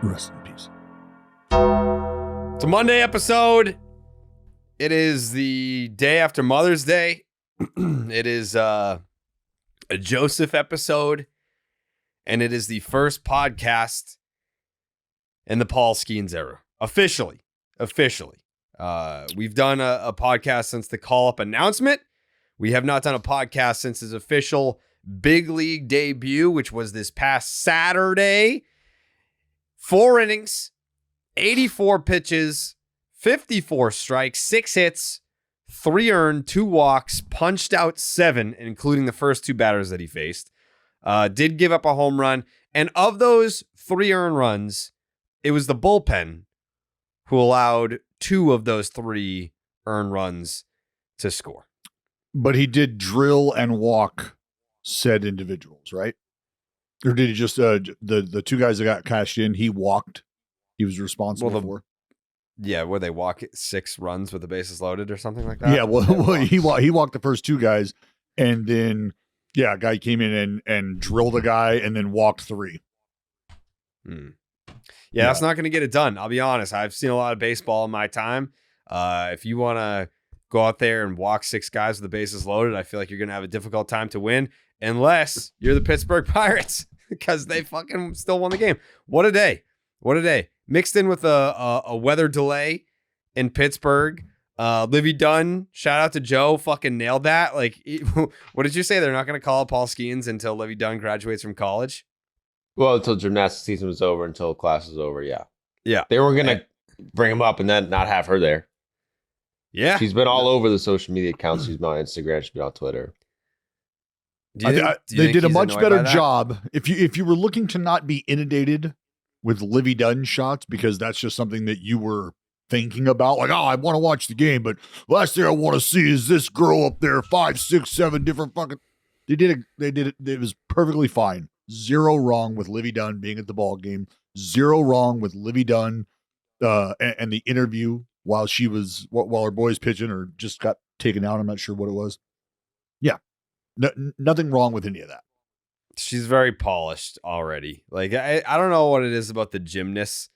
Rest in peace. It's a Monday episode. It is the day after Mother's Day. It is a Joseph episode. And it is the first podcast in the Paul Skenes era. Officially. We've done a podcast since the call-up announcement. We have not done a podcast since his official big league debut, which was this past Saturday. 4 innings, 84 pitches, 54 strikes, 6 hits, 3 earned, 2 walks, punched out 7, including the first 2 batters that he faced. Did give up a home run. And of those 3 earned runs, it was the bullpen who allowed 2 of those 3 earned runs to score. But he did drill and walk said individuals, right? Or did he just the 2 guys that got cashed in, he walked? He was responsible for? Yeah, where they walk 6 runs with the bases loaded or something like that? Yeah, well he walked the first 2 guys, and then a guy came in and drilled a guy and then walked 3. Yeah, that's not going to get it done. I'll be honest. I've seen a lot of baseball in my time. If you want to go out there and walk 6 guys with the bases loaded, I feel like you're going to have a difficult time to win unless you're the Pittsburgh Pirates because they fucking still won the game. What a day. Mixed in with a weather delay in Pittsburgh. Livvy Dunne, shout out to Joe, fucking nailed that. Like, what did you say? They're not going to call Paul Skenes until Livvy Dunne graduates from college? Well, until gymnastics season was over, until class was over, yeah. Yeah. They were going to bring him up and then not have her there. Yeah. She's been all over the social media accounts. She's been on Instagram. She's been on Twitter. They did a much better job. If you were looking to not be inundated with Livvy Dunne shots, because that's just something that you were thinking about, like, I want to watch the game, but last thing I want to see is this girl up there, 5, 6, 7 different fucking. They did it. It was perfectly fine. 0 wrong with Livvy Dunne being at the ball game. 0 wrong with Livvy Dunne and the interview while her boys pitching or just got taken out. I'm not sure what it was. Yeah, nothing wrong with any of that. She's very polished already. Like, I don't know what it is about the gymnasts,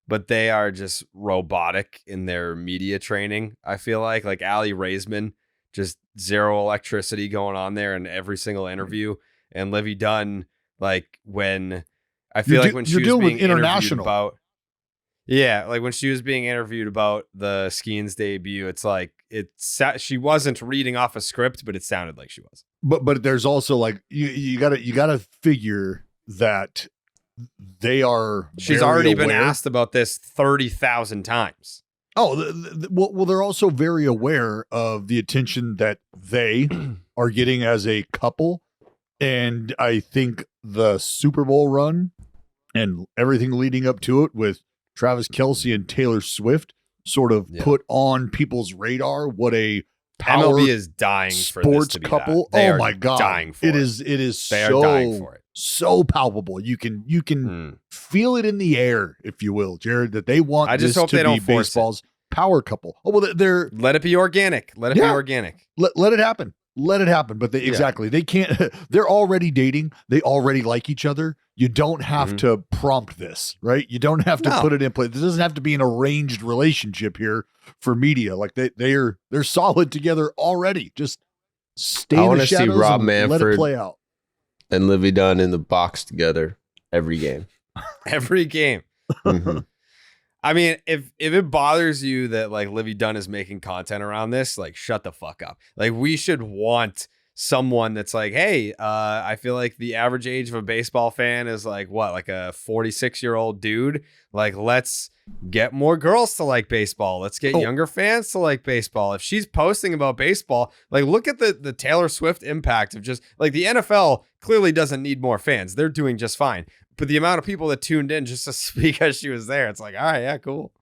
but they are just robotic in their media training. I feel like Allie Raisman, just 0 electricity going on there in every single interview. And Livvy Dunne, like when she was being interviewed about, when she was being interviewed about the Skenes debut, it's like she wasn't reading off a script, but it sounded like she was. But there's also like you gotta figure that they are. She's already been asked about this 30,000 times. Oh, well, they're also very aware of the attention that they are getting as a couple. And I think the Super Bowl run and everything leading up to it with Travis Kelce and Taylor Swift sort of put on people's radar what a power MLB is dying for this to be couple. Oh my God. Dying for it is they are dying for it. So palpable. You can feel it in the air, if you will, Jared, that they want this to be baseball's power couple. Oh, well, they're let it be organic. Let it be organic. Let it happen. Let it happen. But they can't. They're already dating. They already like each other. You don't have to prompt this, right? You don't have to put it in place. This doesn't have to be an arranged relationship here for media. Like they're solid together already. Just stay in the shadows see Rob and Manfred let it play out. And Livvy Dunne in the box together every game. Every game. Mm-hmm. I mean, if it bothers you that like Livvy Dunne is making content around this, like shut the fuck up. Like we should want someone that's like, hey, I feel like the average age of a baseball fan is like what, like a 46-year-old dude. Like let's get more girls to like baseball. Let's get younger fans to like baseball. If she's posting about baseball, like look at the Taylor Swift impact of just like the NFL clearly doesn't need more fans. They're doing just fine. But the amount of people that tuned in just because she was there, it's like, all right, yeah, cool.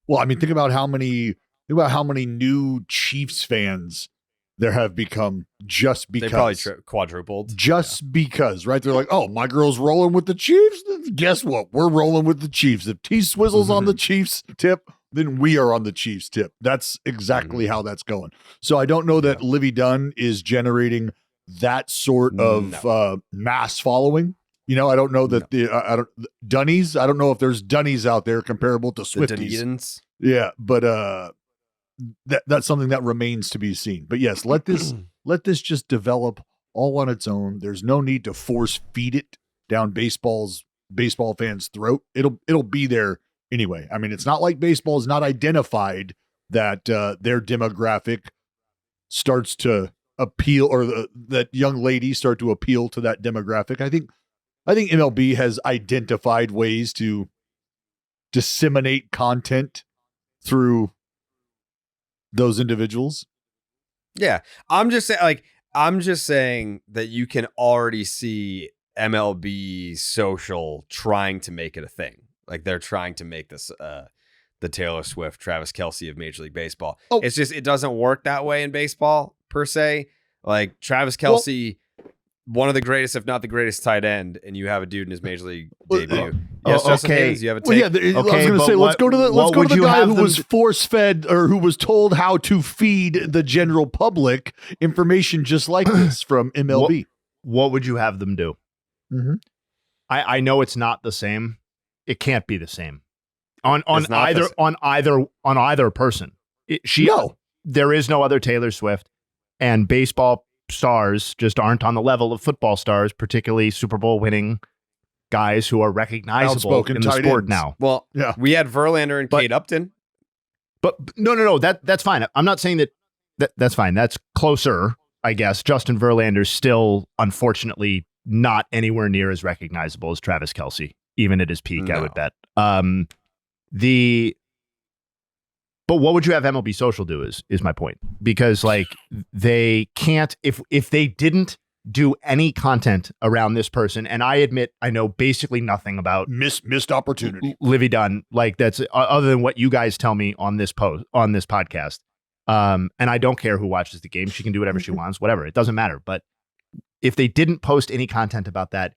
Well, I mean, think about how many new Chiefs fans there have become just because. They probably quadrupled. Just because, right? They're like, oh, my girl's rolling with the Chiefs. Guess what? We're rolling with the Chiefs. If T Swizzle's on the Chiefs tip, then we are on the Chiefs tip. That's exactly how that's going. So I don't know that Livvy Dunne is generating that sort of mass following. I don't know that Dunnies. I don't know if there's Dunnies out there comparable to Swifties. Yeah, but that's something that remains to be seen. But yes, let this just develop all on its own. There's no need to force feed it down baseball fans' throat. It'll be there anyway. I mean, it's not like baseball is not identified that their demographic starts to appeal, or that young ladies start to appeal to that demographic. I think MLB has identified ways to disseminate content through those individuals. Yeah. I'm just saying that you can already see MLB social trying to make it a thing. Like they're trying to make this the Taylor Swift, Travis Kelce of Major League Baseball. Oh. It's just, it doesn't work that way in baseball per se. Like Travis Kelce, one of the greatest, if not the greatest tight end, and you have a dude in his Major League debut. Yes, Justin Haynes, you have a take? I was going to say, let's go to the guy who was force-fed, or who was told how to feed the general public information just like this from MLB. What would you have them do? Mm-hmm. I know it's not the same. It can't be the same on either person. There is no other Taylor Swift, and baseball stars just aren't on the level of football stars, particularly Super Bowl winning guys who are recognizable in the sport ends. Now. Well, yeah, we had Verlander and Kate Upton. But no, that's fine. I'm not saying that's fine. That's closer, I guess. Justin Verlander's still, unfortunately, not anywhere near as recognizable as Travis Kelce, even at his peak, no. I would bet. But what would you have MLB Social do is my point. Because like they can't, if they didn't do any content around this person, and I admit I know basically nothing about missed opportunity. Livvy Dunne, like that's other than what you guys tell me on this podcast. And I don't care who watches the game. She can do whatever she wants, whatever. It doesn't matter. But if they didn't post any content about that,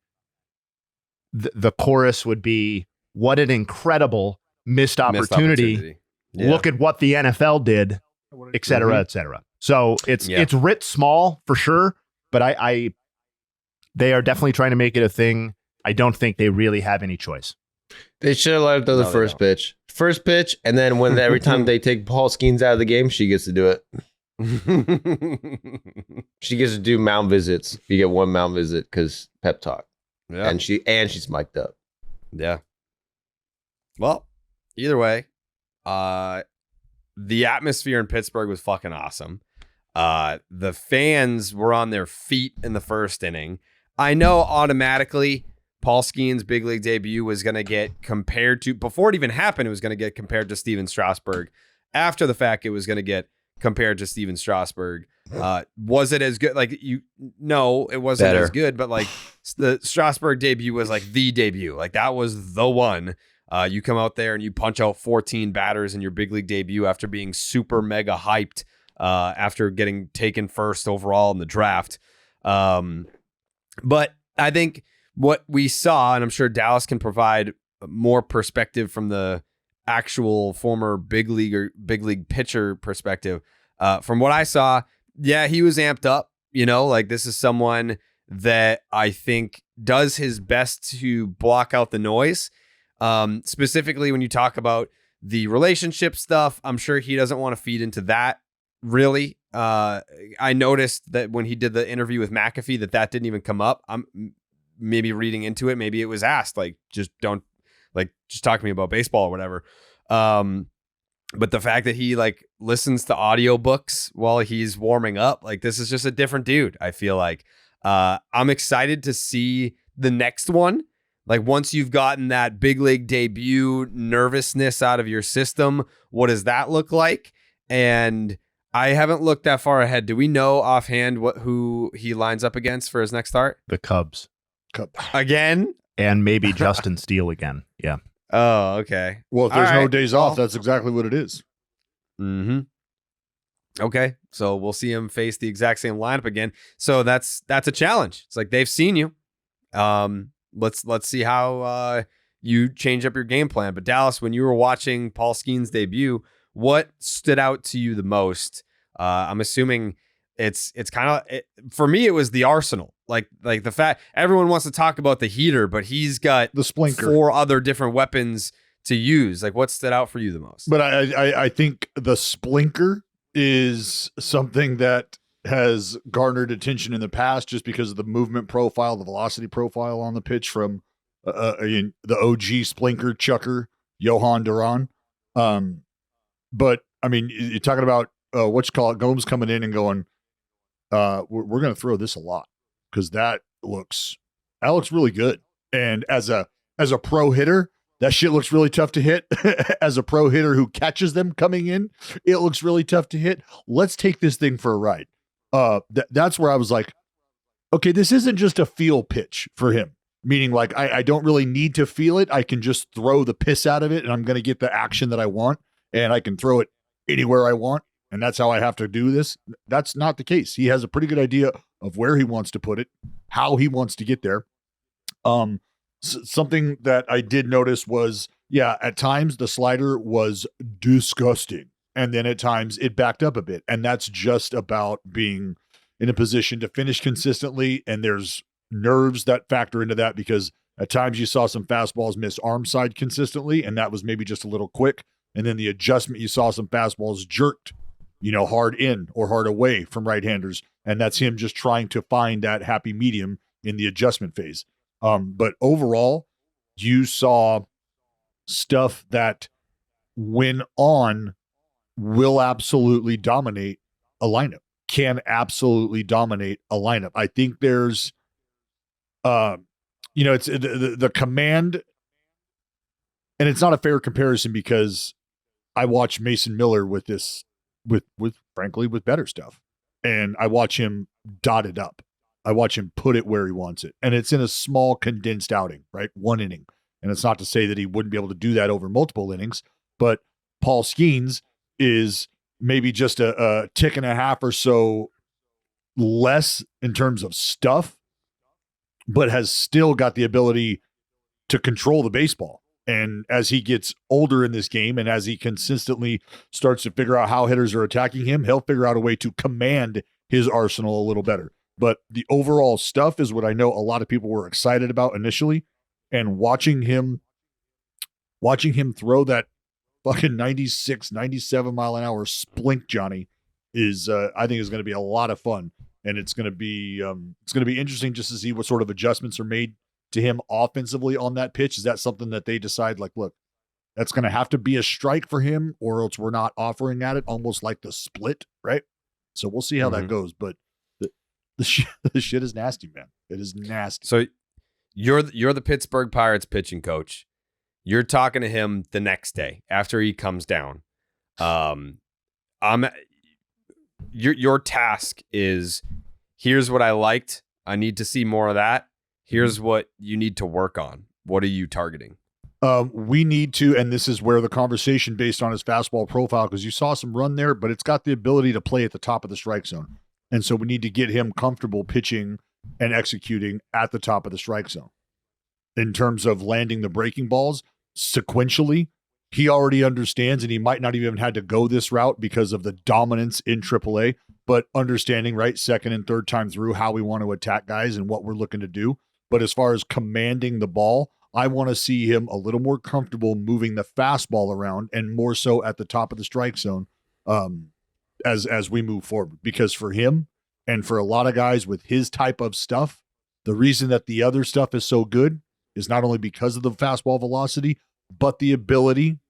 the chorus would be, what an incredible missed opportunity. Yeah. Look at what the NFL did, et cetera, et cetera. So it's writ small for sure, but they are definitely trying to make it a thing. I don't think they really have any choice. They should have let her throw the first pitch, and then when every time they take Paul Skenes out of the game, she gets to do it. She gets to do mound visits. You get one mound visit because pep talk, and she's mic'd up. Yeah. Well, either way. The atmosphere in Pittsburgh was fucking awesome. The fans were on their feet in the first inning. I know automatically Paul Skenes' big league debut was going to get compared to, before it even happened, it was going to get compared to Steven Strasburg. After the fact, it was going to get compared to Steven Strasburg. Was it as good? Like, no, it wasn't better. As good, but like the Strasburg debut was like the debut. Like that was the one. You come out there and you punch out 14 batters in your big league debut after being super mega hyped after getting taken first overall in the draft. But I think what we saw, and I'm sure Dallas can provide more perspective from the actual former big league pitcher perspective. From what I saw, yeah, he was amped up. Like this is someone that I think does his best to block out the noise. Specifically when you talk about the relationship stuff, I'm sure he doesn't want to feed into that really. I noticed that when he did the interview with McAfee that didn't even come up. I'm maybe reading into it. Maybe it was asked just talk to me about baseball or whatever. But the fact that he listens to audiobooks while he's warming up, this is just a different dude. I feel like, I'm excited to see the next one. Once you've gotten that big league debut nervousness out of your system, what does that look like? And I haven't looked that far ahead. Do we know offhand who he lines up against for his next start? The Cubs. Again? And maybe Justin Steele again. Yeah. Oh, okay. Well, if there's no days off, that's exactly what it is. Mm-hmm. Okay. So we'll see him face the exact same lineup again. So that's a challenge. It's like they've seen you. Let's see how you change up your game plan. But Dallas, when you were watching Paul Skenes' debut, what stood out to you the most? I'm assuming it's kind of, for me, it was the arsenal. Like the fact everyone wants to talk about the heater, but he's got the splinker, 4 other different weapons to use. Like, what stood out for you the most? But I think the splinker is something that has garnered attention in the past just because of the movement profile, the velocity profile on the pitch from the OG splinker chucker, Johan Duran. But I mean, you're talking about Gomes coming in and going, we're going to throw this a lot because that looks really good. And as a pro hitter, that shit looks really tough to hit. As a pro hitter who catches them coming in, it looks really tough to hit. Let's take this thing for a ride. That's where I was like, okay, this isn't just a feel pitch for him. Meaning like, I don't really need to feel it. I can just throw the piss out of it and I'm going to get the action that I want and I can throw it anywhere I want. And that's how I have to do this. That's not the case. He has a pretty good idea of where he wants to put it, how he wants to get there. Something that I did notice was, at times the slider was disgusting. And then at times it backed up a bit. And that's just about being in a position to finish consistently. And there's nerves that factor into that because at times you saw some fastballs miss arm side consistently. And that was maybe just a little quick. And then the adjustment, you saw some fastballs jerked, hard in or hard away from right-handers. And that's him just trying to find that happy medium in the adjustment phase. But overall, you saw stuff that when on will absolutely dominate a lineup, can absolutely dominate a lineup. I think there's, it's the command, and it's not a fair comparison because I watch Mason Miller with this, with frankly, with better stuff. And I watch him dot it up. I watch him put it where he wants it. And it's in a small condensed outing, right? 1 inning. And it's not to say that he wouldn't be able to do that over multiple innings, but Paul Skenes is maybe just a tick and a half or so less in terms of stuff, but has still got the ability to control the baseball. And as he gets older in this game and as he consistently starts to figure out how hitters are attacking him, he'll figure out a way to command his arsenal a little better. But the overall stuff is what I know a lot of people were excited about initially. And watching him throw that fucking 96, 97 mile an hour splink, Johnny, is I think is going to be a lot of fun. And it's going to be interesting just to see what sort of adjustments are made to him offensively on that pitch. Is that something that they decide like, look, that's going to have to be a strike for him or else we're not offering at it, almost like the split, right? So we'll see how that goes. But the shit is nasty, man. It is nasty. So you're the Pittsburgh Pirates pitching coach. You're talking to him the next day after he comes down. Your task is, here's what I liked. I need to see more of that. Here's what you need to work on. What are you targeting? We need to, and this is where the conversation based on his fastball profile, because you saw some run there, but it's got the ability to play at the top of the strike zone. And so we need to get him comfortable pitching and executing at the top of the strike zone. In terms of landing the breaking balls sequentially, he already understands, and he might not even had to go this route because of the dominance in AAA, but understanding, right, second and third time through how we want to attack guys and what we're looking to do. But as far as commanding the ball, I want to see him a little more comfortable moving the fastball around and more so at the top of the strike zone as we move forward. Because for him and for a lot of guys with his type of stuff, the reason that the other stuff is so good is not only because of the fastball velocity, but the ability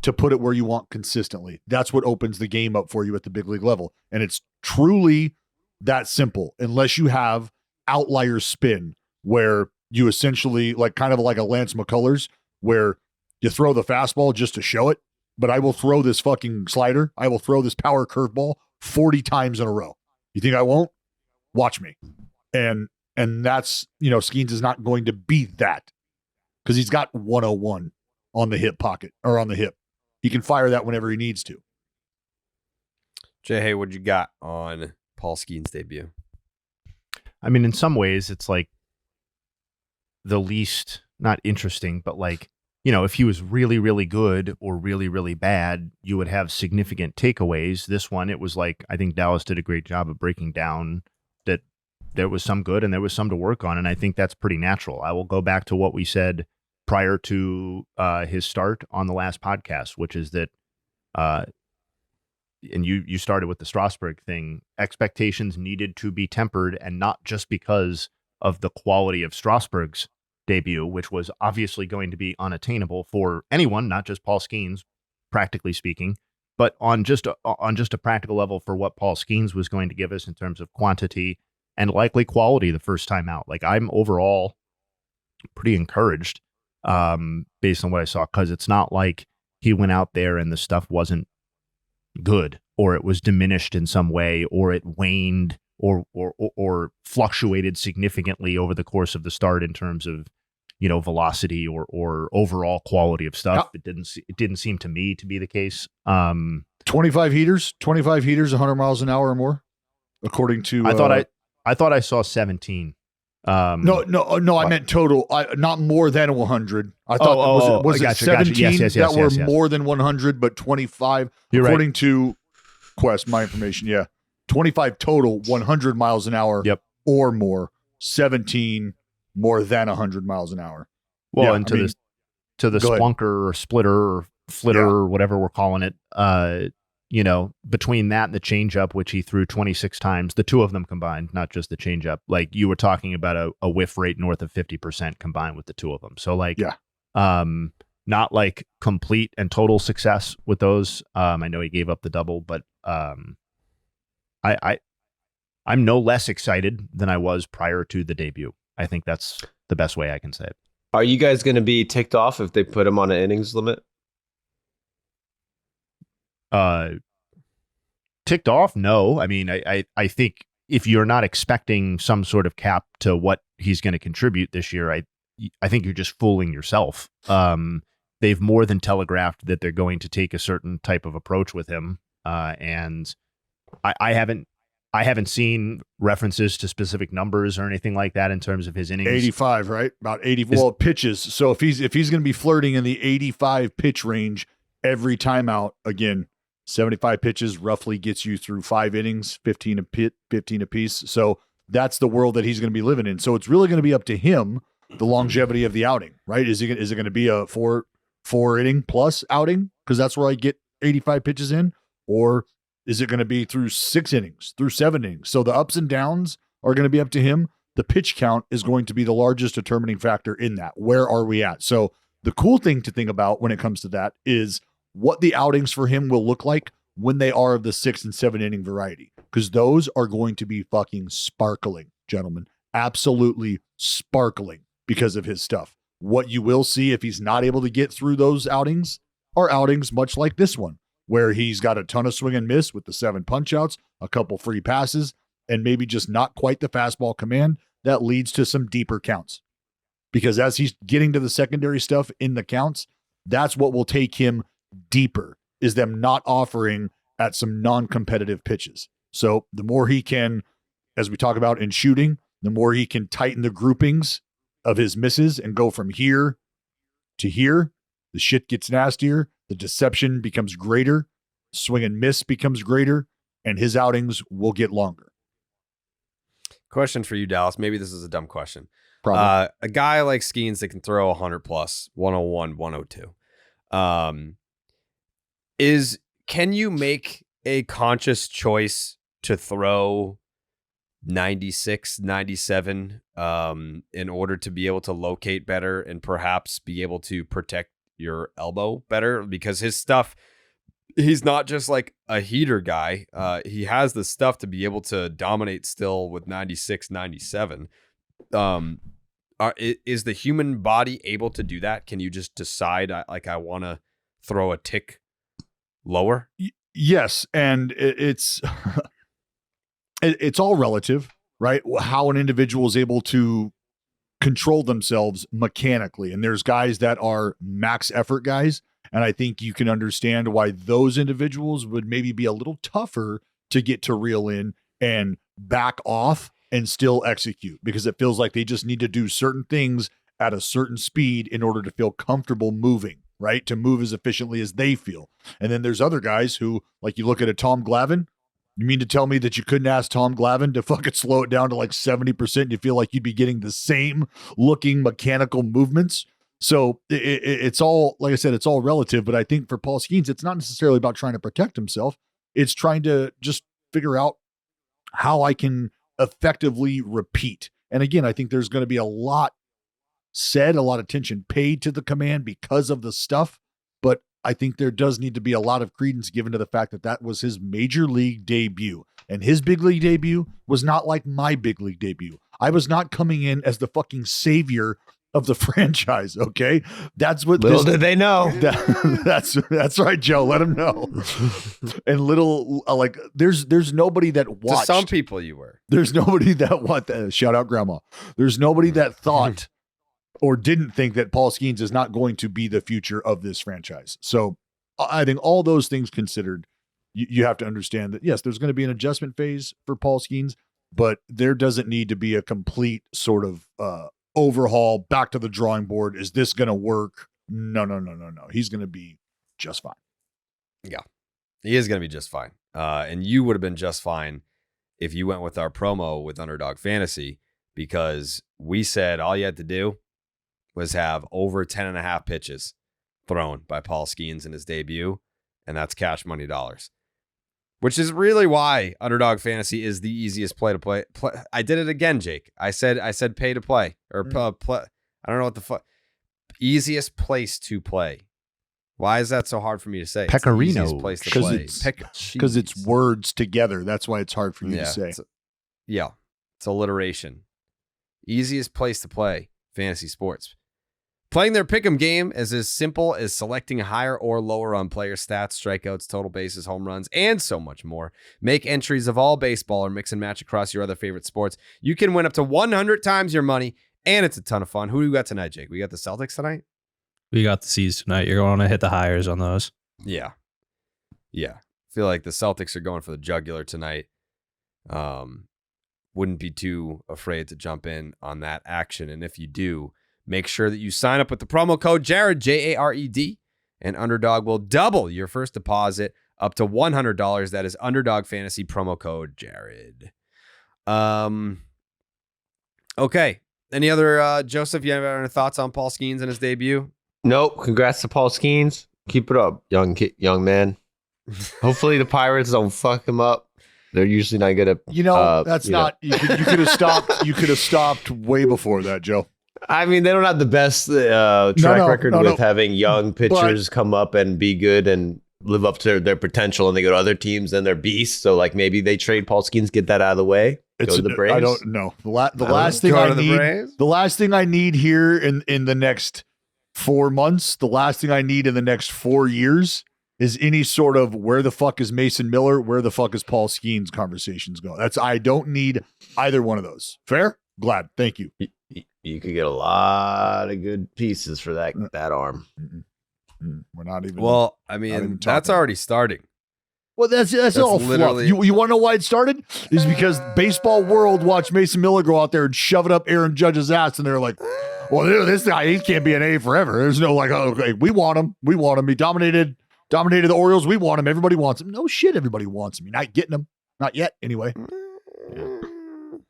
to put it where you want consistently. That's what opens the game up for you at the big league level. And it's truly that simple, unless you have outlier spin where you essentially like kind of like a Lance McCullers where you throw the fastball just to show it, but I will throw this fucking slider. I will throw this power curveball 40 times in a row. You think I won't? Watch me. And that's, Skenes is not going to be that because he's got 101 on the hip pocket or on the hip. He can fire that whenever he needs to. Jayhay, what you got on Paul Skenes' debut? I mean, in some ways, it's like the least, not interesting, but like, if he was really, really good or really, really bad, you would have significant takeaways. This one, it was like, I think Dallas did a great job of breaking down that there was some good and there was some to work on. And I think that's pretty natural. I will go back to what we said prior to his start on the last podcast, which is that, and you started with the Strasburg thing, expectations needed to be tempered, and not just because of the quality of Strasburg's debut, which was obviously going to be unattainable for anyone, not just Paul Skenes, practically speaking, but on just a practical level for what Paul Skenes was going to give us in terms of quantity and likely quality the first time out. Like, I'm overall pretty encouraged based on what I saw, because it's not like he went out there and the stuff wasn't good, or it was diminished in some way, or it waned or fluctuated significantly over the course of the start in terms of, you know, velocity or overall quality of stuff. Yep. It didn't seem to me to be the case. 25 heaters, 100 miles an hour or more, according to. I thought I saw 17. No, I meant total. Not more than 100. I thought was it 17 yes, that were more than 100, but 25 according to Quest. My information, 25 total, 100 miles an hour, or more. 17 more than 100 miles an hour. Well, and to the splunker or splitter or flitter or whatever we're calling it, you know, between that and the changeup, which he threw 26 times, the two of them combined, not just the changeup, like you were talking about a whiff rate north of 50% combined with the two of them. So like, not like complete and total success with those. I know he gave up the double, but I'm no less excited than I was prior to the debut. I think that's the best way I can say it. Are you guys going to be ticked off if they put him on an innings limit? Ticked off? No. I mean, I think if you're not expecting some sort of cap to what he's going to contribute this year, I think you're just fooling yourself. They've more than telegraphed that they're going to take a certain type of approach with him. And I haven't seen references to specific numbers or anything like that in terms of his innings. 85, right? About 80 pitches. So if he's going to be flirting in the 85 pitch range every time out, again, 75 pitches roughly gets you through 5 innings, 15 apiece. So that's the world that he's going to be living in. So it's really going to be up to him, the longevity of the outing, right? Is it going to be a four inning plus outing because that's where I get 85 pitches in, or is it going to be through 6 innings, through 7 innings? So the ups and downs are going to be up to him. The pitch count is going to be the largest determining factor in that. Where are we at? So the cool thing to think about when it comes to that is what the outings for him will look like when they are of the 6 and 7 inning variety, because those are going to be fucking sparkling, gentlemen. Absolutely sparkling because of his stuff. What you will see if he's not able to get through those outings are outings much like this one, where he's got a ton of swing and miss with the 7 punch outs, a couple free passes, and maybe just not quite the fastball command that leads to some deeper counts. Because as he's getting to the secondary stuff in the counts, that's what will take him deeper, is them not offering at some non-competitive pitches. So the more he can, as we talk about in shooting, the more he can tighten the groupings of his misses and go from here to here, the shit gets nastier, the deception becomes greater, swing and miss becomes greater, and his outings will get longer. Question for you, Dallas. Maybe this is a dumb question. Probably. A guy like Skenes that can throw 100 plus, 101, 102. Can you make a conscious choice to throw 96, 97 in order to be able to locate better and perhaps be able to protect your elbow better? Because his stuff, he's not just like a heater guy. He has the stuff to be able to dominate still with 96, 97. Is the human body able to do that? Can you just decide, I want to throw a tick lower? Yes, and it's it's all relative, right? How an individual is able to control themselves mechanically. And there's guys that are max effort guys, and I think you can understand why those individuals would maybe be a little tougher to get to reel in and back off and still execute, because it feels like they just need to do certain things at a certain speed in order to feel comfortable moving, right? To move as efficiently as they feel. And then there's other guys who, like you look at a Tom Glavine, You mean to tell me that you couldn't ask Tom Glavine to fucking slow it down to like 70% and you feel like you'd be getting the same looking mechanical movements? So it's all, like I said, it's all relative. But I think for Paul Skenes, it's not necessarily about trying to protect himself. It's trying to just figure out how I can effectively repeat. And again, I think there's going to be a lot said, a lot of attention paid to the command because of the stuff. But I think there does need to be a lot of credence given to the fact that that was his major league debut. And his big league debut was not like my big league debut. I was not coming in as the fucking savior of the franchise. Okay. That's what little did they know. That's right, Joe. Let them know. And little, like, there's nobody that watched. To some people you were. There's nobody that shout out grandma. There's nobody that thought or didn't think that Paul Skenes is not going to be the future of this franchise. So I think all those things considered, you have to understand that, yes, there's going to be an adjustment phase for Paul Skenes, but there doesn't need to be a complete sort of overhaul, back to the drawing board. Is this going to work? No. He's going to be just fine. Yeah, he is going to be just fine. And you would have been just fine if you went with our promo with Underdog Fantasy, because we said all you had to do was have over 10.5 pitches thrown by Paul Skenes in his debut, and that's cash money dollars, which is really why Underdog Fantasy is the easiest play to play. I did it again, Jake. I said pay to play, or play. I don't know what the fuck. Easiest place to play. Why is that so hard for me to say? Pecorino. It's the easiest place to play. Because it's words together. That's why it's hard for you to say. It's alliteration. Easiest place to play fantasy sports. Playing their pick'em game is as simple as selecting higher or lower on player stats, strikeouts, total bases, home runs, and so much more. Make entries of all baseball or mix and match across your other favorite sports. You can win up to 100 times your money, and it's a ton of fun. Who do we got tonight, Jake? We got the Celtics tonight? We got the C's tonight. You're going to hit the hires on those. Yeah. I feel like the Celtics are going for the jugular tonight. Wouldn't be too afraid to jump in on that action. And if you do, make sure that you sign up with the promo code Jared, Jared, and Underdog will double your first deposit up to $100. That is Underdog Fantasy promo code Jared. Okay. Any other, Joseph, you have any thoughts on Paul Skenes and his debut? Nope. Congrats to Paul Skenes. Keep it up, young man. Hopefully the Pirates don't fuck him up. They're usually not good at. That's not. You could have stopped. You could have stopped way before that, Joe. I mean, they don't have the best track record with having young pitchers come up and be good and live up to their potential, and they go to other teams and they're beasts. So, like, maybe they trade Paul Skenes, get that out of the way. Go to the Braves. I don't know. The last thing I need. The last thing I need here in the next 4 months. The last thing I need in the next 4 years is any sort of where the fuck is Mason Miller, where the fuck is Paul Skenes conversations going. I don't need either one of those. Fair? Glad. Thank you. You could get a lot of good pieces for that arm. We're not even. Well, I mean, that's already starting. Well, that's all fluff. You want to know why it started? Is because baseball world watched Mason Miller go out there and shove it up Aaron Judge's ass, and they're like, "Well, this guy, he can't be an A forever." There's no like, "Oh, okay, we want him. We want him. He dominated the Orioles. We want him. Everybody wants him." No shit, everybody wants him. You're not getting him. Not yet, anyway. Yeah.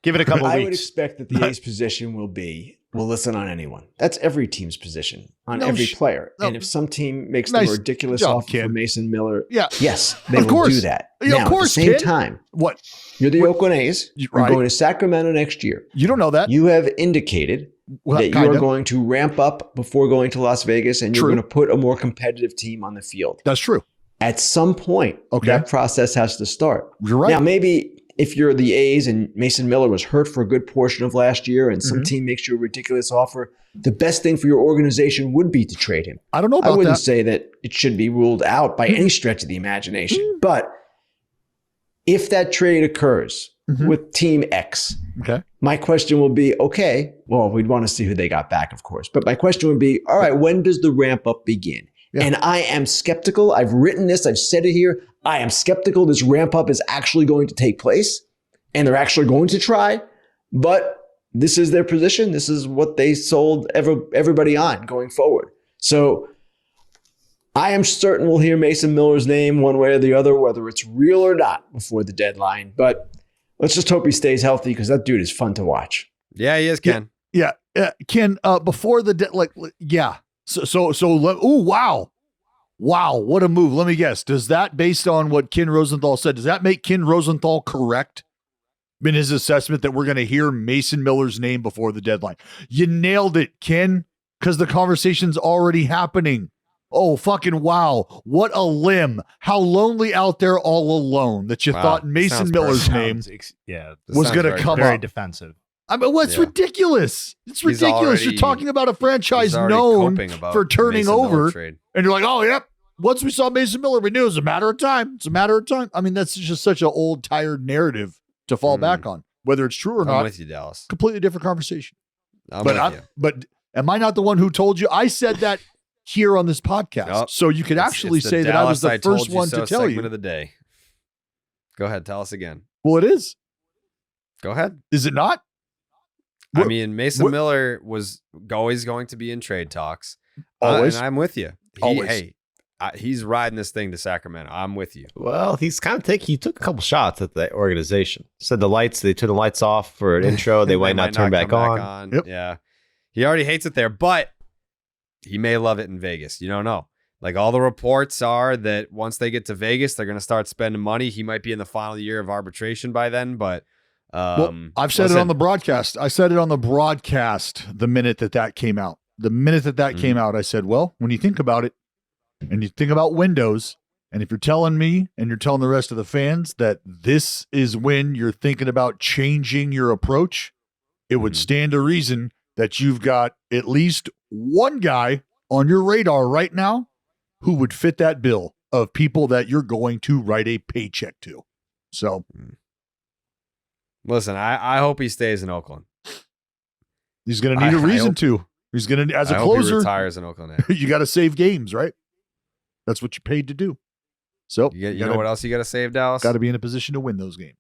Give it a couple of weeks. I would expect that the ace position will listen on anyone. That's every team's position on every player. And if some team makes them a ridiculous offer for Mason Miller, yes, they will do that. Yeah, now, of course, at the same time, what? You're the Oakland A's. You're going to Sacramento next year. You don't know that. You have indicated that you are going to ramp up before going to Las Vegas, and you're going to put a more competitive team on the field. That's true. At some point, that process has to start. You're right. Now, maybe if you're the A's and Mason Miller was hurt for a good portion of last year and some team makes you a ridiculous offer, the best thing for your organization would be to trade him. I don't know about that. I wouldn't say that it should be ruled out by any stretch of the imagination. But if that trade occurs with Team X, my question will be, okay, well, we'd want to see who they got back, of course. But my question would be, all right, when does the ramp up begin? Yeah. And I am skeptical. I've written this. I've said it here. I am skeptical this ramp up is actually going to take place and they're actually going to try. But this is their position. This is what they sold everybody on going forward. So I am certain we'll hear Mason Miller's name one way or the other, whether it's real or not, before the deadline. But let's just hope he stays healthy because that dude is fun to watch. Yeah, he is, Ken. Yeah. Ken, before the yeah. Wow. Wow, what a move. Let me guess. Does that, based on what Ken Rosenthal said, does that make Ken Rosenthal correct in his assessment that we're going to hear Mason Miller's name before the deadline? You nailed it, Ken, because the conversation's already happening. Oh, fucking wow. What a limb. How lonely out there all alone that you thought Mason Miller's name was going to come very up. Defensive. I mean, what's ridiculous? It's ridiculous. You're talking about a franchise known for turning over, and you're like, oh, yep. Once we saw Mason Miller, we knew it was a matter of time. It's a matter of time. I mean, that's just such an old, tired narrative to fall back on. Whether it's true or not, I'm with you, Dallas. Completely different conversation. But am I not the one who told you? I said that here on this podcast. Yep. So you could actually say that I was the first one to tell you. Of the day. Go ahead. Tell us again. Well, it is. Go ahead. Is it not? I mean, Mason Miller was always going to be in trade talks. Always. And I'm with you. Always. He's riding this thing to Sacramento. I'm with you. Well, he took a couple shots at the organization. Said they turned the lights off for an intro. They might not turn back on. Yep. Yeah. He already hates it there, but he may love it in Vegas. You don't know. Like, all the reports are that once they get to Vegas, they're going to start spending money. He might be in the final year of arbitration by then, but I've said it on the broadcast. I said it on the broadcast the minute that came out. The minute that came out, I said, well, when you think about it, and you think about windows, and if you're telling me and you're telling the rest of the fans that this is when you're thinking about changing your approach, it would stand to reason that you've got at least one guy on your radar right now who would fit that bill of people that you're going to write a paycheck to. So, listen, I hope he stays in Oakland. He's going to need a reason to. He's going to, as a closer, he retires in Oakland. You got to save games, right? That's what you're paid to do. So you know what else you got to save, Dallas? Got to be in a position to win those games.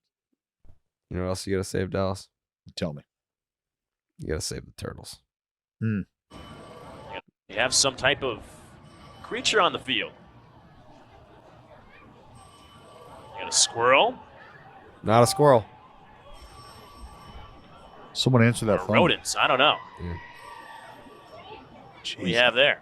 You know what else you got to save, Dallas? Tell me. You got to save the Turtles. You have some type of creature on the field. You got a squirrel? Not a squirrel. Someone answer that phone. Rodents. I don't know. What do you have there?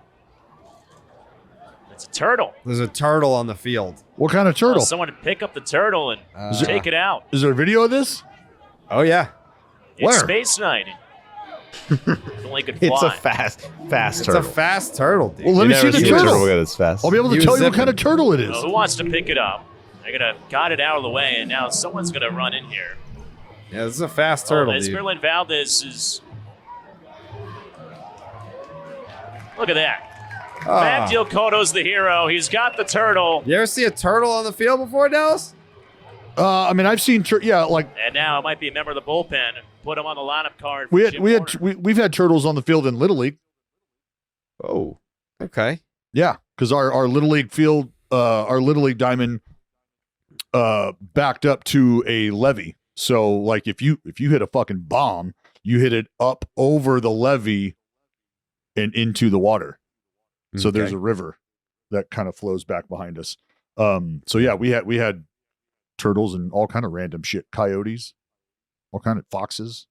It's a turtle. There's a turtle on the field. What kind of turtle? Someone to pick up the turtle and take it out. Is there a video of this? Oh, yeah. It's Space Night. Only could fly. It's a fast turtle. It's a fast turtle, dude. Well, let me see the turtle. That's fast. I'll be able to tell you what kind of turtle it is. Who wants to pick it up? They're going to got it out of the way, and now someone's going to run in here. Yeah, this is a fast turtle, dude. Esmeralda Valdez is... Look at that. Matthew Cotto's the hero. He's got the turtle. You ever see a turtle on the field before, Dallas? I mean, I've seen, and now it might be a member of the bullpen and put him on the lineup card. We've had turtles on the field in Little League. Oh, okay. Yeah, because our Little League field, our Little League diamond, backed up to a levee. So, like, if you hit a fucking bomb, you hit it up over the levee and into the water. So there's a river that kind of flows back behind us. So yeah, we had turtles and all kind of random shit, coyotes, all kind of foxes.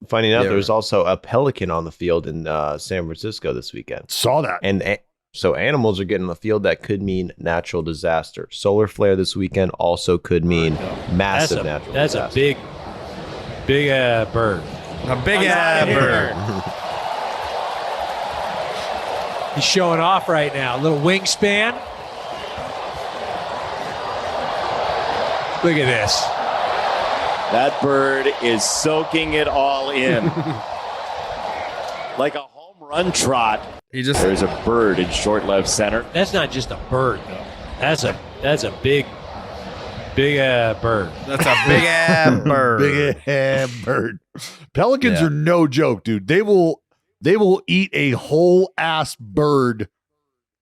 Finding out there's also a pelican on the field in San Francisco this weekend. Saw that. And so animals are getting on the field. That could mean natural disaster. Solar flare this weekend also could mean massive natural disaster. That's a big bird. A big bird. He's showing off right now. A little wingspan. Look at this. That bird is soaking it all in. Like a home run trot. There's a bird in short left center. That's not just a bird, though. That's a big bird. That's a big bird. Big bird. Pelicans are no joke, dude. They will eat a whole ass bird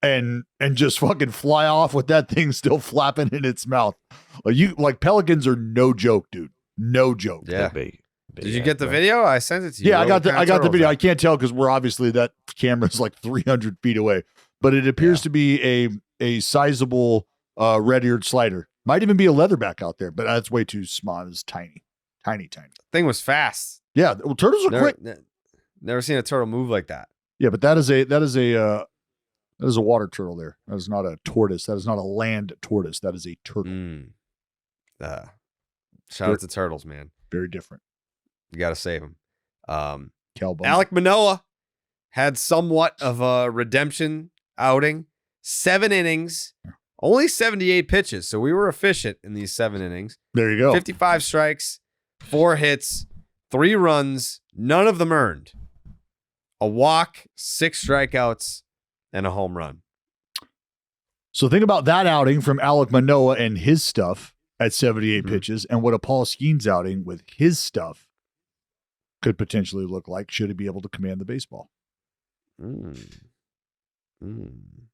and just fucking fly off with that thing still flapping in its mouth. Like pelicans are no joke, dude. No joke. Yeah. Did you get the video? I sent it to you. Yeah, I got the video. I can't tell because we're obviously that camera's like 300 feet away. but it appears to be a sizable red-eared slider. Might even be a leatherback out there, but that's way too small. It's tiny. Thing was fast. Yeah, well, turtles are quick. Never seen a turtle move like that. Yeah, but that is a water turtle there. That is not a tortoise. That is not a land tortoise. That is a turtle. Shout out to turtles, man. Very different. You got to save them. Alek Manoah had somewhat of a redemption outing. 7 innings, only 78 pitches. So we were efficient in these 7 innings. There you go. 55 strikes, 4 hits, 3 runs, none of them earned. A walk, 6 strikeouts, and a home run. So think about that outing from Alek Manoah and his stuff at 78 pitches, and what a Paul Skenes outing with his stuff could potentially look like should he be able to command the baseball.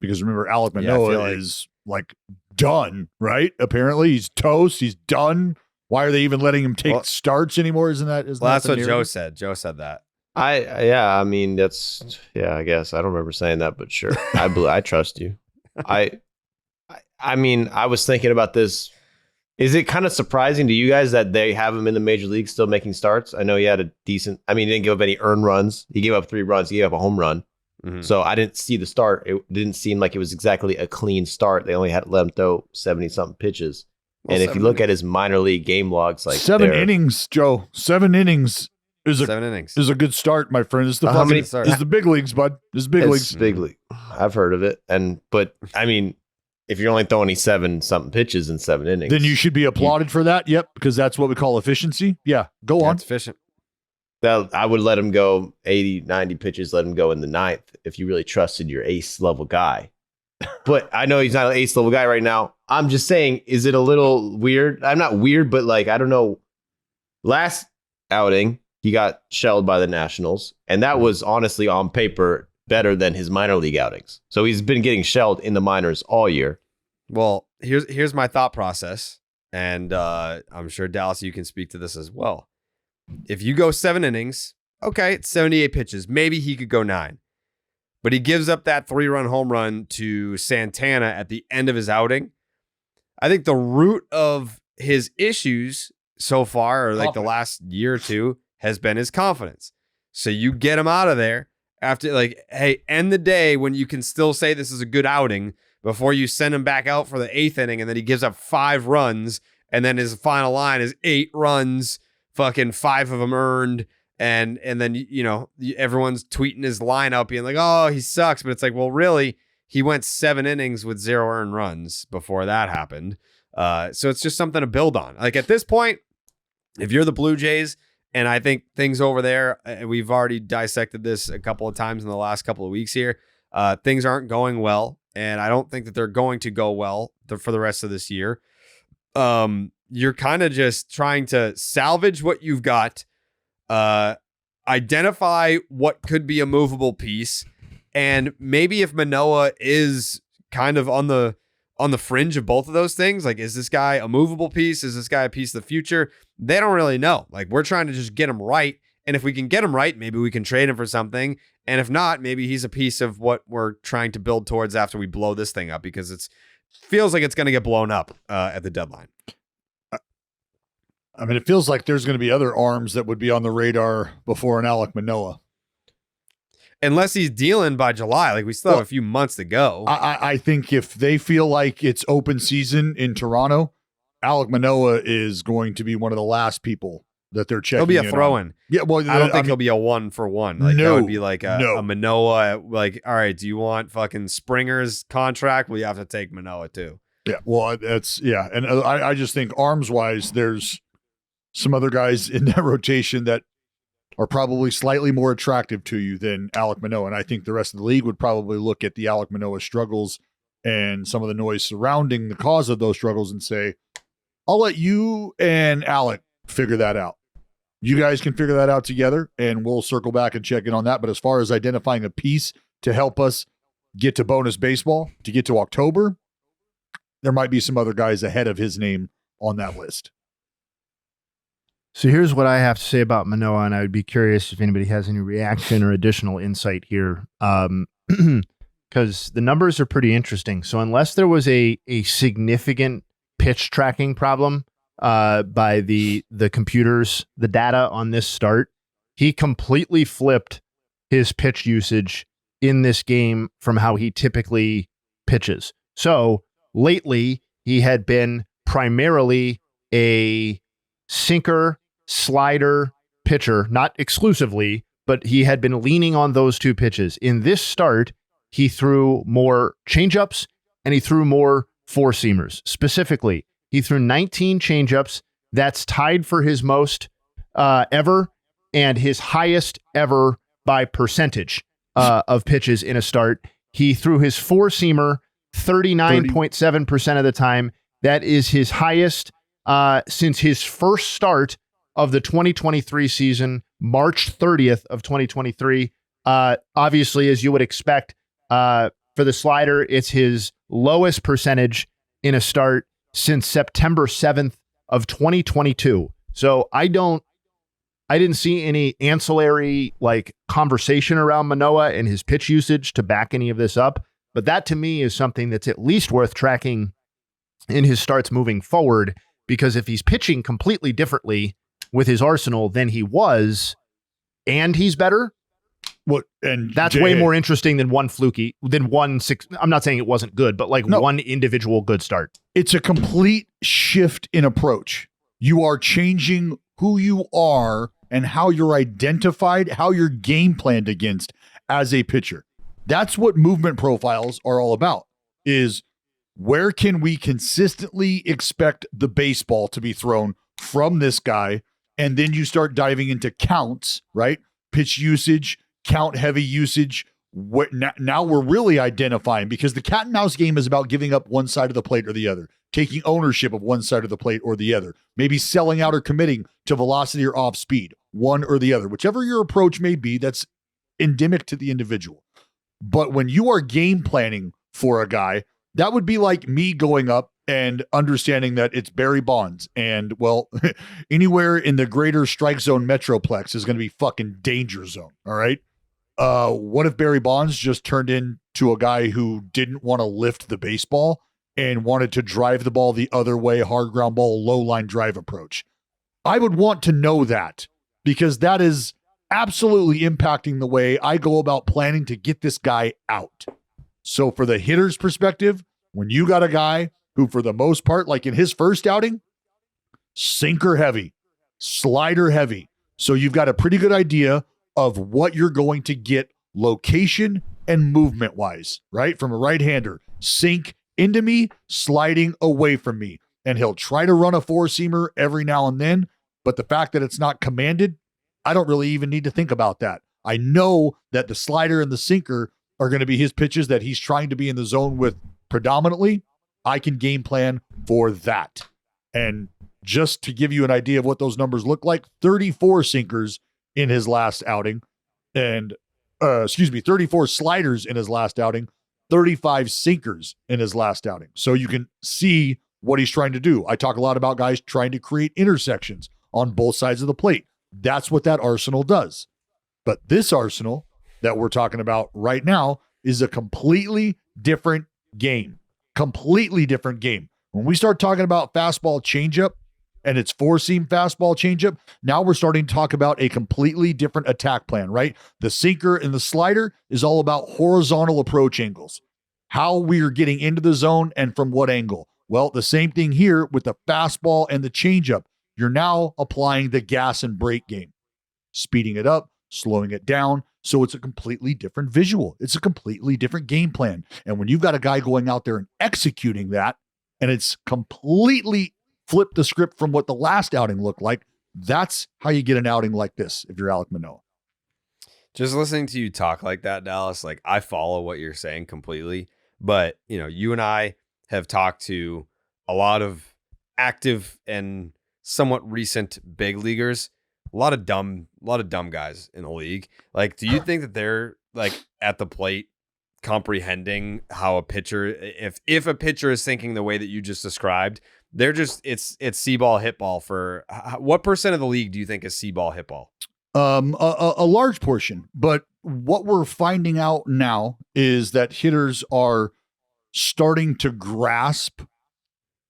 Because remember, Alek Manoah is like done, right? Apparently he's toast. He's done. Why are they even letting him take starts anymore? Isn't that that's what Joe said. Joe said that. I mean, that's, I guess I don't remember saying that, but sure. I trust you. I mean, I was thinking about this. Is it kind of surprising to you guys that they have him in the major league still making starts? I know he had a decent, he didn't give up any earned runs. He gave up 3 runs. He gave up a home run. So I didn't see the start. It didn't seem like it was exactly a clean start. They only had let him throw 70-something pitches. Well, and if you look at his minor league game logs, like 7 innings, Joe, 7 innings is a good start, my friend. It's the big leagues, bud. It's big leagues. Big league. I've heard of it. But I mean, if you're only throwing 7-something pitches in 7 innings, then you should be applauded for that. Yep, because that's what we call efficiency. Yeah, go on. That's efficient. I would let him go 80, 90 pitches, let him go in the 9th if you really trusted your ace level guy. But I know he's not an ace level guy right now. I'm just saying, is it a little weird? I'm not weird, but like, I don't know. Last outing, he got shelled by the Nationals, and that was honestly on paper better than his minor league outings. So he's been getting shelled in the minors all year. Well, here's my thought process, and I'm sure, Dallas, you can speak to this as well. If you go 7 innings, okay, it's 78 pitches. Maybe he could go 9. But he gives up that 3-run home run to Santana at the end of his outing. I think the root of his issues so far, or like the last year or two, has been his confidence. So you get him out of there after, like, hey, end the day when you can still say this is a good outing before you send him back out for the 8th inning, and then he gives up 5 runs, and then his final line is 8 runs, fucking 5 of them earned. And then, everyone's tweeting his lineup being like, oh, he sucks. But it's like, well, really, he went 7 innings with 0 earned runs before that happened. So it's just something to build on. Like, at this point, if you're the Blue Jays, and I think things over there, we've already dissected this a couple of times in the last couple of weeks here, things aren't going well. And I don't think that they're going to go well for the rest of this year. You're kind of just trying to salvage what you've got, identify what could be a movable piece, and maybe if Manoah is kind of on the fringe of both of those things, like, is this guy a movable piece? Is this guy a piece of the future? They don't really know. Like, we're trying to just get him right, and if we can get him right, maybe we can trade him for something, and if not, maybe he's a piece of what we're trying to build towards after we blow this thing up, because it feels like it's going to get blown up at the deadline. I mean, it feels like there's going to be other arms that would be on the radar before an Alek Manoah. Unless he's dealing by July. Like, we still have a few months to go. I think if they feel like it's open season in Toronto, Alek Manoah is going to be one of the last people that they're checking. He'll be a throw-in. Yeah, well, I don't think he'll be a 1-for-1. Like, that would be like a Manoah. Like, all right, do you want fucking Springer's contract? Well, you have to take Manoah too. Yeah, well, and I just think arms-wise, there's some other guys in that rotation that are probably slightly more attractive to you than Alek Manoah. And I think the rest of the league would probably look at the Alek Manoah struggles and some of the noise surrounding the cause of those struggles and say, I'll let you and Alek figure that out. You guys can figure that out together, and we'll circle back and check in on that. But as far as identifying a piece to help us get to bonus baseball, to get to October, there might be some other guys ahead of his name on that list. So here's what I have to say about Manoah, and I would be curious if anybody has any reaction or additional insight here. because the numbers are pretty interesting. So unless there was a significant pitch tracking problem by the computers, the data on this start, he completely flipped his pitch usage in this game from how he typically pitches. So lately, he had been primarily a sinker, slider pitcher, not exclusively, but he had been leaning on those two pitches. In this start, he threw more changeups and he threw more four-seamers. Specifically, he threw 19 changeups. That's tied for his most ever and his highest ever by percentage of pitches in a start. He threw his four-seamer 39.7% of the time. That is his highest since his first start of the 2023 season, March 30th of 2023. Obviously, as you would expect, for the slider, it's his lowest percentage in a start since September 7th of 2022. So I didn't see any ancillary like conversation around Manoah and his pitch usage to back any of this up. But that to me is something that's at least worth tracking in his starts moving forward, because if he's pitching completely differently with his arsenal than he was, and he's better, and that's way more interesting than one six. I'm not saying it wasn't good, but one individual good start. It's a complete shift in approach. You are changing who you are and how you're identified, how you're game planned against as a pitcher. That's what movement profiles are all about, is where can we consistently expect the baseball to be thrown from this guy? And then you start diving into counts, right? Pitch usage, count heavy usage. Now we're really identifying, because the cat and mouse game is about giving up one side of the plate or the other, taking ownership of one side of the plate or the other, maybe selling out or committing to velocity or off speed, one or the other, whichever your approach may be, that's endemic to the individual. But when you are game planning for a guy, that would be like me going up and understanding that it's Barry Bonds, and well, anywhere in the greater strike zone metroplex is going to be fucking danger zone. All right. What if Barry Bonds just turned into a guy who didn't want to lift the baseball and wanted to drive the ball the other way, hard ground ball, low line drive approach? I would want to know that, because that is absolutely impacting the way I go about planning to get this guy out. So for the hitter's perspective, when you got a guy who, for the most part, like in his first outing, sinker heavy, slider heavy. So you've got a pretty good idea of what you're going to get location and movement wise, right? From a right-hander, sink into me, sliding away from me. And he'll try to run a four-seamer every now and then, but the fact that it's not commanded, I don't really even need to think about that. I know that the slider and the sinker are going to be his pitches that he's trying to be in the zone with predominantly. I can game plan for that. And just to give you an idea of what those numbers look like, 34 sinkers in his last outing, and 34 sliders in his last outing, 35 sinkers in his last outing. So you can see what he's trying to do. I talk a lot about guys trying to create intersections on both sides of the plate. That's what that arsenal does. But this arsenal that we're talking about right now is a completely different game. Completely different game. When we start talking about fastball changeup and it's four-seam fastball changeup, now we're starting to talk about a completely different attack plan, right? The sinker and the slider is all about horizontal approach angles, how we are getting into the zone and from what angle. Well, the same thing here with the fastball and the changeup. You're now applying the gas and brake game, speeding it up, slowing it down. So it's a completely different visual. It's a completely different game plan. And when you've got a guy going out there and executing that, and it's completely flipped the script from what the last outing looked like, that's how you get an outing like this if you're Alek Manoah. Just listening to you talk like that, Dallas, like I follow what you're saying completely. But, you know, you and I have talked to a lot of active and somewhat recent big leaguers, a lot of dumb guys in the league. Like, do you think that they're like at the plate comprehending how a pitcher, if a pitcher is thinking the way that you just described, they're just, it's C-ball, hit ball for what % of the league do you think is C-ball, hit ball? A large portion. But what we're finding out now is that hitters are starting to grasp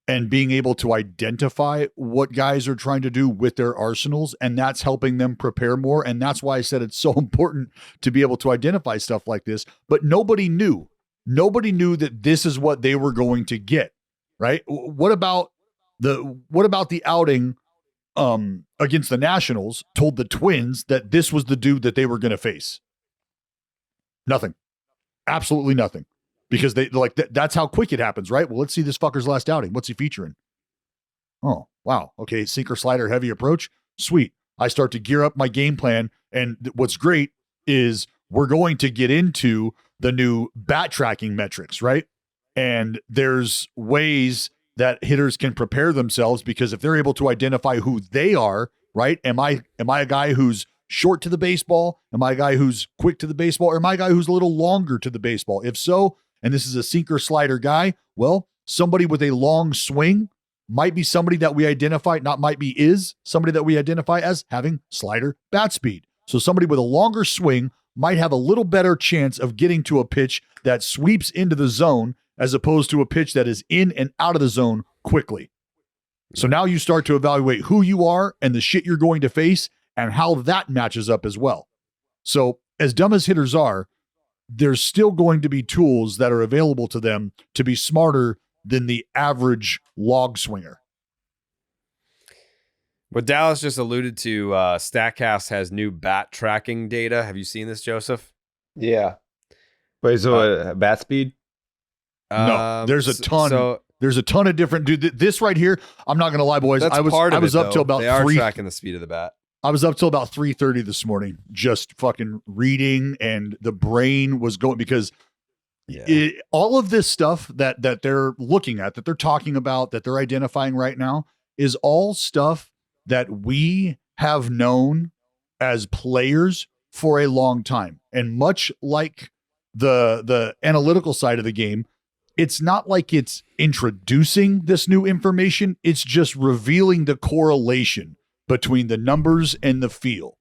and being able to identify what guys are trying to do with their arsenals, and that's helping them prepare more. And that's why I said it's so important to be able to identify stuff like this. But nobody knew that this is what they were going to get, right? What about the outing against the Nationals told the Twins that this was the dude that they were going to face? Nothing. Absolutely nothing. Because they like that's how quick it happens, right? Well, let's see this fucker's last outing. What's he featuring? Oh, wow. Okay, sinker, slider, heavy approach. Sweet. I start to gear up my game plan. And what's great is we're going to get into the new bat tracking metrics, right? And there's ways that hitters can prepare themselves, because if they're able to identify who they are, right? Am I a guy who's short to the baseball? Am I a guy who's quick to the baseball? Or am I a guy who's a little longer to the baseball? If so, and this is a sinker slider guy, well, somebody with a long swing might be somebody that we identify, is somebody that we identify as having slider bat speed. So somebody with a longer swing might have a little better chance of getting to a pitch that sweeps into the zone as opposed to a pitch that is in and out of the zone quickly. So now you start to evaluate who you are and the shit you're going to face and how that matches up as well. So as dumb as hitters are, there's still going to be tools that are available to them to be smarter than the average log swinger. What Dallas just alluded to, StatCast has new bat tracking data. Have you seen this, Joseph? Yeah. Wait, so bat speed? No, there's a ton. There's a ton of different. Dude, this right here, I'm not going to lie, boys. I was up till about they are tracking the speed of the bat. I was up till about 3:30 this morning, just fucking reading, and the brain was going because all of this stuff that they're looking at, that they're talking about, that they're identifying right now, is all stuff that we have known as players for a long time. And much like the analytical side of the game, it's not like it's introducing this new information. It's just revealing the correlation between the numbers and the feel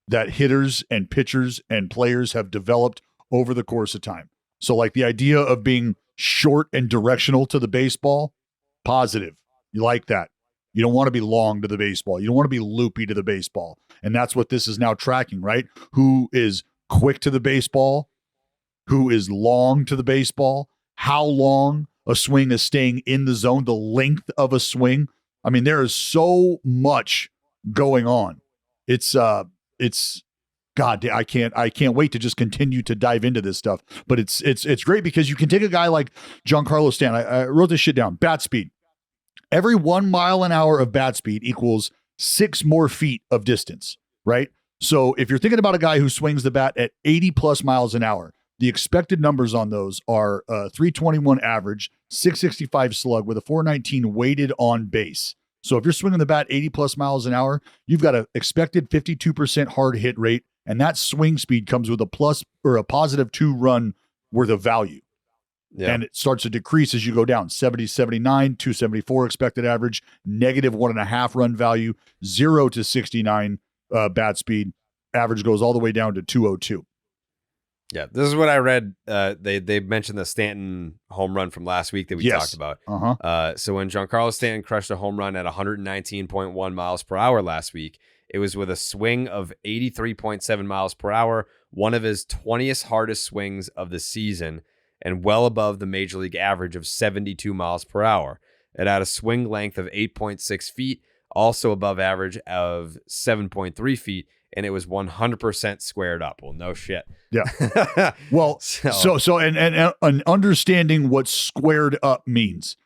that hitters and pitchers and players have developed over the course of time. So like the idea of being short and directional to the baseball, positive. You like that. You don't want to be long to the baseball. You don't want to be loopy to the baseball. And that's what this is now tracking, right? Who is quick to the baseball? Who is long to the baseball? How long a swing is staying in the zone, the length of a swing. I mean, there is so much going on. It's God, I can't wait to just continue to dive into this stuff. But it's great because you can take a guy like Giancarlo Stanton. I wrote this shit down. Bat speed. Every 1 mile an hour of bat speed equals 6 more feet of distance, right? So if you're thinking about a guy who swings the bat at 80 plus miles an hour, the expected numbers on those are 321 average, 665 slug with a 419 weighted on base. So if you're swinging the bat 80 plus miles an hour, you've got an expected 52% hard hit rate, and that swing speed comes with a plus or a positive 2 run worth of value. Yeah. And it starts to decrease as you go down. 70, 79, 274 expected average, negative 1.5 run value, 0 to 69 bat speed. Average goes all the way down to 202. Yeah, this is what I read. They mentioned the Stanton home run from last week that we talked about. So when Giancarlo Stanton crushed a home run at 119.1 miles per hour last week, it was with a swing of 83.7 miles per hour, one of his 20th hardest swings of the season, and well above the major league average of 72 miles per hour. It had a swing length of 8.6 feet, also above average of 7.3 feet, and it was 100% squared up. Well, no shit. Yeah. Well, so understanding what squared up means.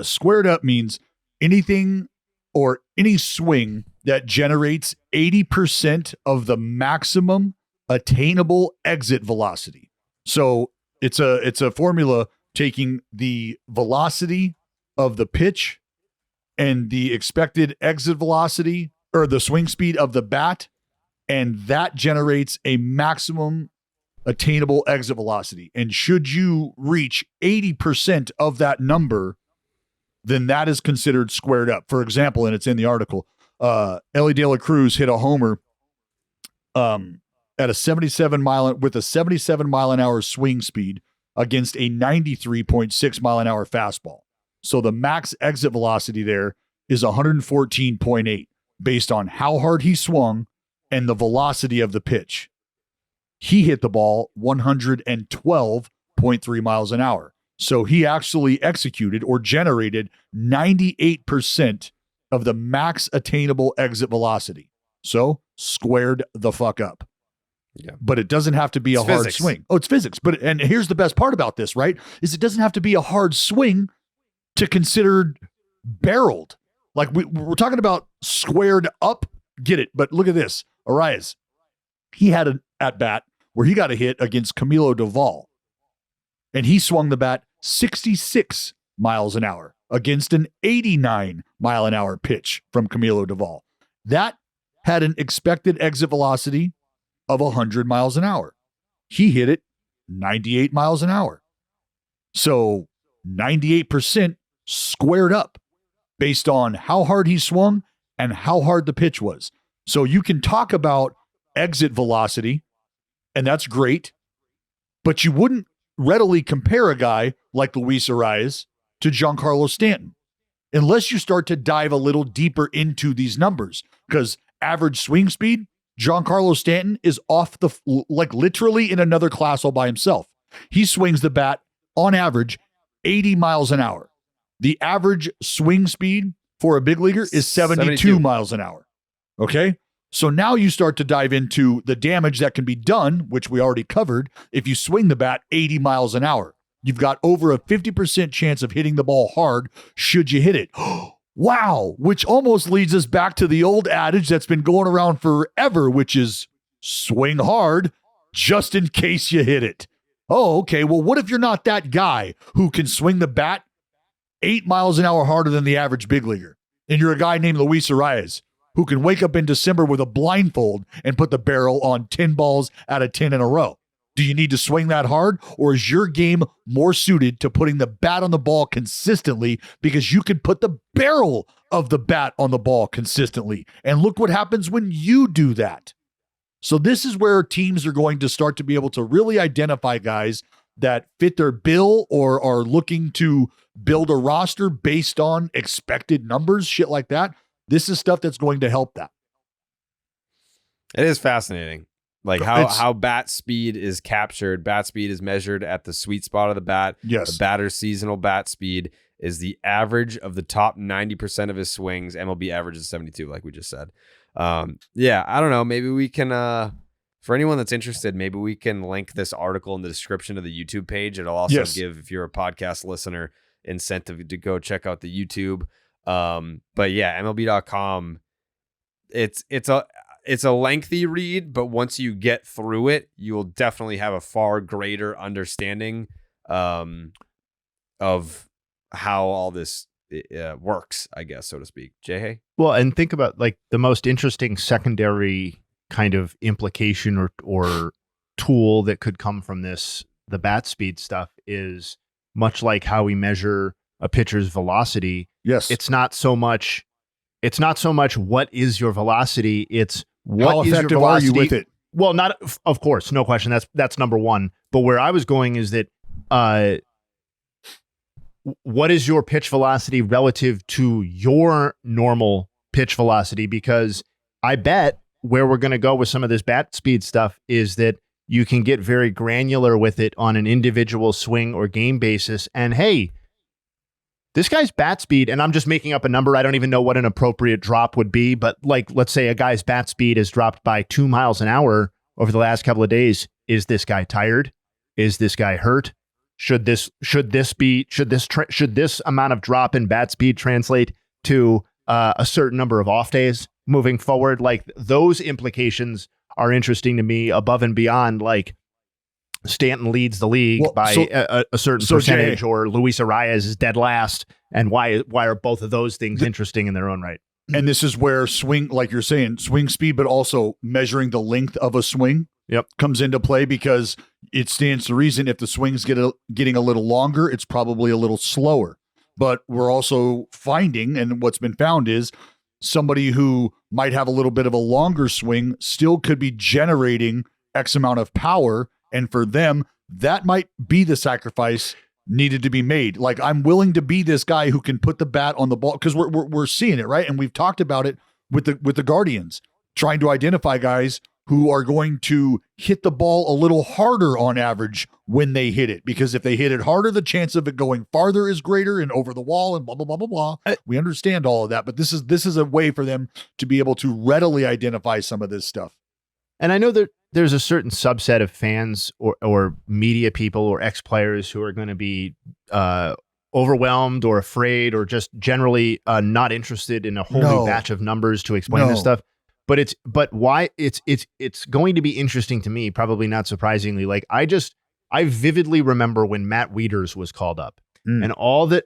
Squared up means anything or any swing that generates 80% of the maximum attainable exit velocity. So it's a formula taking the velocity of the pitch and the expected exit velocity or the swing speed of the bat, and that generates a maximum attainable exit velocity. And should you reach 80% of that number, then that is considered squared up. For example, and it's in the article, Ellie De La Cruz hit a homer at a 77 mile an hour swing speed against a 93.6 mile an hour fastball. So the max exit velocity there is 114.8 based on how hard he swung and the velocity of the pitch. He hit the ball 112.3 miles an hour. So he actually executed or generated 98% of the max attainable exit velocity. So squared the fuck up. Yeah. But it doesn't have to be a hard swing. Oh, it's physics. And here's the best part about this, right? Is it doesn't have to be a hard swing to consider barreled. Like we're talking about squared up, get it. But look at this. Arias, he had an at-bat where he got a hit against Camilo Doval. And he swung the bat 66 miles an hour against an 89 mile an hour pitch from Camilo Doval. That had an expected exit velocity of 100 miles an hour. He hit it 98 miles an hour. So 98% squared up based on how hard he swung and how hard the pitch was. So you can talk about exit velocity, and that's great, but you wouldn't readily compare a guy like Luis Arias to Giancarlo Stanton unless you start to dive a little deeper into these numbers, because average swing speed, Giancarlo Stanton is off the, like literally in another class all by himself. He swings the bat on average 80 miles an hour. The average swing speed for a big leaguer is 72 miles an hour. Okay. So now you start to dive into the damage that can be done, which we already covered. If you swing the bat 80 miles an hour, you've got over a 50% chance of hitting the ball hard should you hit it. Wow. Which almost leads us back to the old adage that's been going around forever, which is swing hard just in case you hit it. Oh, okay. Well, what if you're not that guy who can swing the bat 8 miles an hour harder than the average big leaguer? And you're a guy named Luis Arias who can wake up in December with a blindfold and put the barrel on 10 balls out of 10 in a row. Do you need to swing that hard, or is your game more suited to putting the bat on the ball consistently because you can put the barrel of the bat on the ball consistently? And look what happens when you do that. So this is where teams are going to start to be able to really identify guys that fit their bill or are looking to build a roster based on expected numbers, shit like that. This is stuff that's going to help that. It is fascinating. Like how bat speed is captured. Bat speed is measured at the sweet spot of the bat. Yes. The batter's seasonal bat speed is the average of the top 90% of his swings. MLB average is 72, like we just said. Yeah, I don't know. Maybe we can, for anyone that's interested, maybe we can link this article in the description of the YouTube page. It'll also give, if you're a podcast listener, incentive to go check out the YouTube. But yeah, MLB.com, it's a lengthy read, but once you get through it, you will definitely have a far greater understanding of how all this works, I guess, so to speak. Jayhay? Well, and think about like the most interesting secondary kind of implication or tool that could come from this, the bat speed stuff, is much like how we measure a pitcher's velocity. Yes. It's not so much what is your velocity, it's what how is your effective velocity. Are you with it? Well, not of course, no question. That's number one. But where I was going is that what is your pitch velocity relative to your normal pitch velocity? Because I bet where we're going to go with some of this bat speed stuff is that you can get very granular with it on an individual swing or game basis. And hey, this guy's bat speed, and I'm just making up a number. I don't even know what an appropriate drop would be, but like, let's say a guy's bat speed is dropped by 2 miles an hour over the last couple of days. Is this guy tired? Is this guy hurt? Should this amount of drop in bat speed translate to a certain number of off days moving forward? Like, those implications are interesting to me above and beyond like Stanton leads the league by a certain percentage, or Luis Arias is dead last. And why are both of those things interesting in their own right? And this is where swing, like you're saying, swing speed, but also measuring the length of a swing comes into play, because it stands to reason if the swing's getting a little longer, it's probably a little slower. But we're also finding, and what's been found is somebody who might have a little bit of a longer swing, still could be generating X amount of power. And for them, that might be the sacrifice needed to be made. Like, I'm willing to be this guy who can put the bat on the ball, because we're seeing it, right? And we've talked about it with the Guardians, trying to identify guys who are going to hit the ball a little harder on average when they hit it, because if they hit it harder, the chance of it going farther is greater and over the wall and blah, blah, blah, blah, blah. We understand all of that, but this is a way for them to be able to readily identify some of this stuff. And I know that there's a certain subset of fans or media people or ex-players who are going to be overwhelmed or afraid or just generally not interested in a whole new batch of numbers to explain this stuff. But why it's going to be interesting to me, probably not surprisingly. Like, I vividly remember when Matt Wieters was called up and all the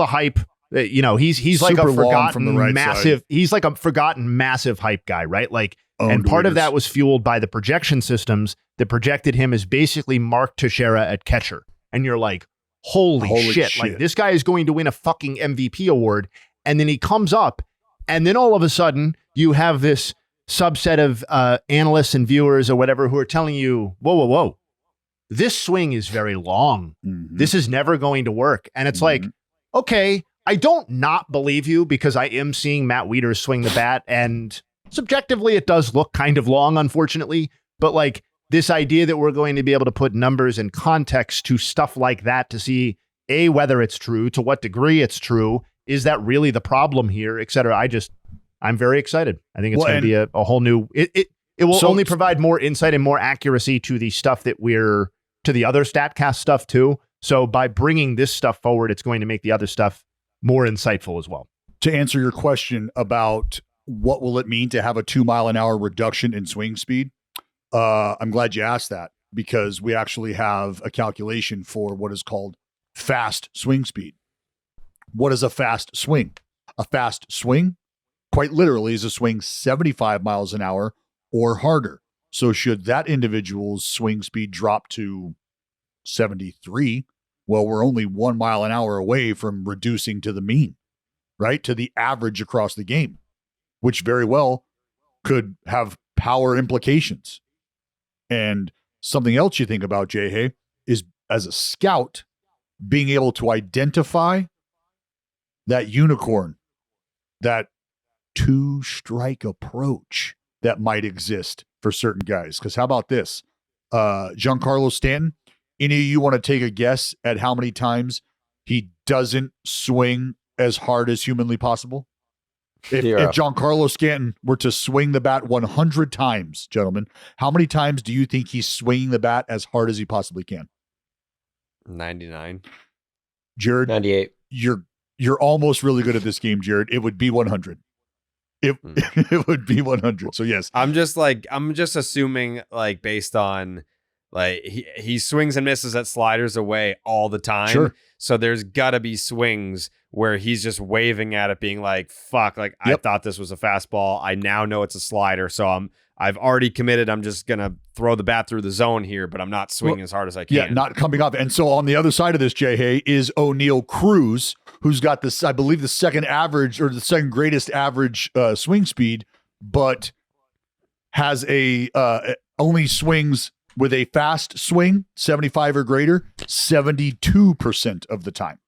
hype. He's like a forgotten massive. He's like a forgotten massive hype guy, right? Like, and part of that was fueled by the projection systems that projected him as basically Mark Teixeira at catcher. And you're like, holy shit! Like, this guy is going to win a fucking MVP award. And then he comes up, and then all of a sudden you have this subset of analysts and viewers or whatever who are telling you, whoa. This swing is very long. Mm-hmm. This is never going to work. And it's like, okay, I don't not believe you, because I am seeing Matt Wieters swing the bat, and subjectively it does look kind of long, unfortunately. But like, this idea that we're going to be able to put numbers and context to stuff like that to see whether it's true, to what degree it's true, is that really the problem here, et cetera. I'm very excited. I think it's going to be a whole new, it will only provide more insight and more accuracy to the stuff to the other StatCast stuff too. So by bringing this stuff forward, it's going to make the other stuff more insightful as well. To answer your question about what will it mean to have a 2 mile an hour reduction in swing speed, I'm glad you asked that, because we actually have a calculation for what is called fast swing speed. What is a fast swing? A fast swing, quite literally, is a swing 75 miles an hour or harder. So should that individual's swing speed drop to 73, well, we're only 1 mile an hour away from reducing to the mean, right? To the average across the game, which very well could have power implications. And something else you think about, Jayhay, is as a scout, being able to identify that unicorn, that 2-strike approach that might exist for certain guys. Because how about this? Giancarlo Stanton, any of you want to take a guess at how many times he doesn't swing as hard as humanly possible? If Giancarlo Stanton were to swing the bat 100 times, gentlemen, how many times do you think he's swinging the bat as hard as he possibly can? 99. Jared, 98. You're almost really good at this game, Jared. It would be 100. It would be 100. So yes, I'm just assuming, like, based on, like, he swings and misses at sliders away all the time. Sure. So there's gotta be swings where he's just waving at it, being like, fuck, like, I thought this was a fastball. I now know it's a slider. So I've already committed. I'm just going to throw the bat through the zone here, but I'm not swinging as hard as I can. Yeah, not coming off. And so on the other side of this, Jayhay, is O'Neal Cruz, who's got this, I believe, the second greatest average swing speed, but has only swings with a fast swing, 75 or greater, 72% of the time.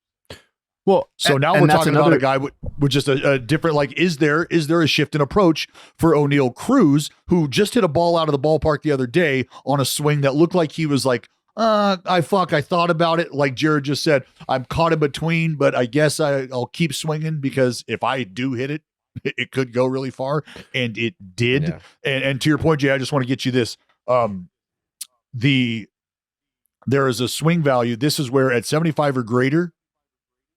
Well, so now we're talking about a guy with just a different, like, is there a shift in approach for O'Neal Cruz, who just hit a ball out of the ballpark the other day on a swing that looked like he was like, I thought about it. Like Jared just said, I'm caught in between, but I guess I'll keep swinging, because if I do hit it, it could go really far. And it did. Yeah. And to your point, Jay, I just want to get you this. There is a swing value. This is where at 75 or greater,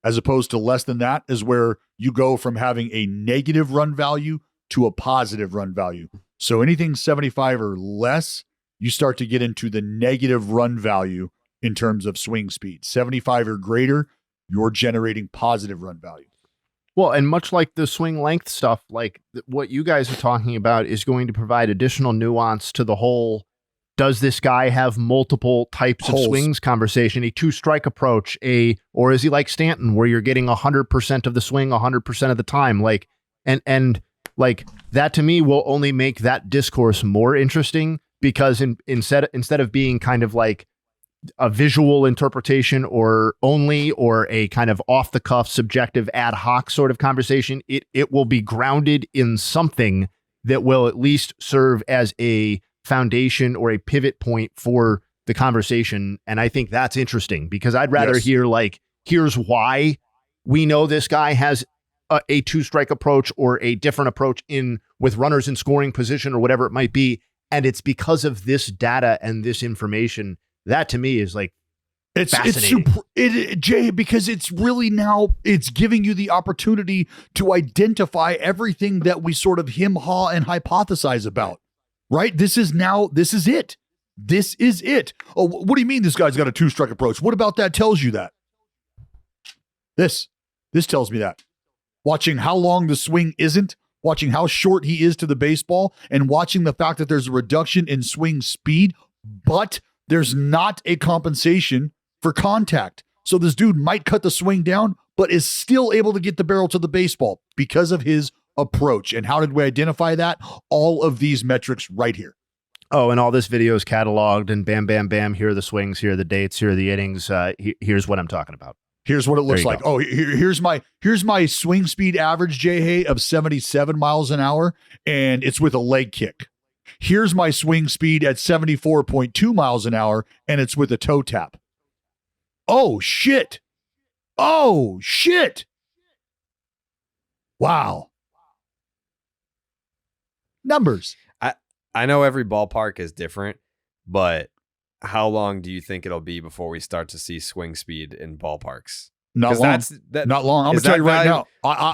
as opposed to less than that, is where you go from having a negative run value to a positive run value. So anything 75 or less, you start to get into the negative run value in terms of swing speed. 75 or greater, you're generating positive run value. Well, and much like the swing length stuff, like what you guys are talking about is going to provide additional nuance to the whole, does this guy have multiple types of swings conversation, a 2-strike approach, or is he like Stanton, where you're getting 100% of the swing 100% of the time? Like, and Like that to me will only make that discourse more interesting because instead of being kind of like a visual interpretation or a kind of off the cuff, subjective, ad hoc sort of conversation, it will be grounded in something that will at least serve as a foundation or a pivot point for the conversation. And I think that's interesting because I'd rather hear like, here's why we know this guy has a two-strike approach or a different approach with runners in scoring position or whatever it might be. And it's because of this data and this information. That to me is like fascinating. Jay, because it's really now it's giving you the opportunity to identify everything that we sort of hem-haw and hypothesize about, right? This is it. This is it. Oh, what do you mean this guy's got a two-strike approach? What about that tells you that? This tells me that. Watching how long the swing isn't, watching how short he is to the baseball, and watching the fact that there's a reduction in swing speed, but there's not a compensation for contact. So this dude might cut the swing down, but is still able to get the barrel to the baseball because of his approach. And how did we identify that? All of these metrics right here. Oh, and all this video is cataloged and bam, bam, bam. Here are the swings. Here are the dates. Here are the innings. Here's what I'm talking about. Here's what it looks like. Go. Oh, here's my swing speed average, Jayhay, of 77 miles an hour, and it's with a leg kick. Here's my swing speed at 74.2 miles an hour, and it's with a toe tap. Oh, shit. Oh, shit. Wow. Numbers. I know every ballpark is different, but how long do you think it'll be before we start to see swing speed in ballparks? Not long. Not long. I'm going to tell you right now.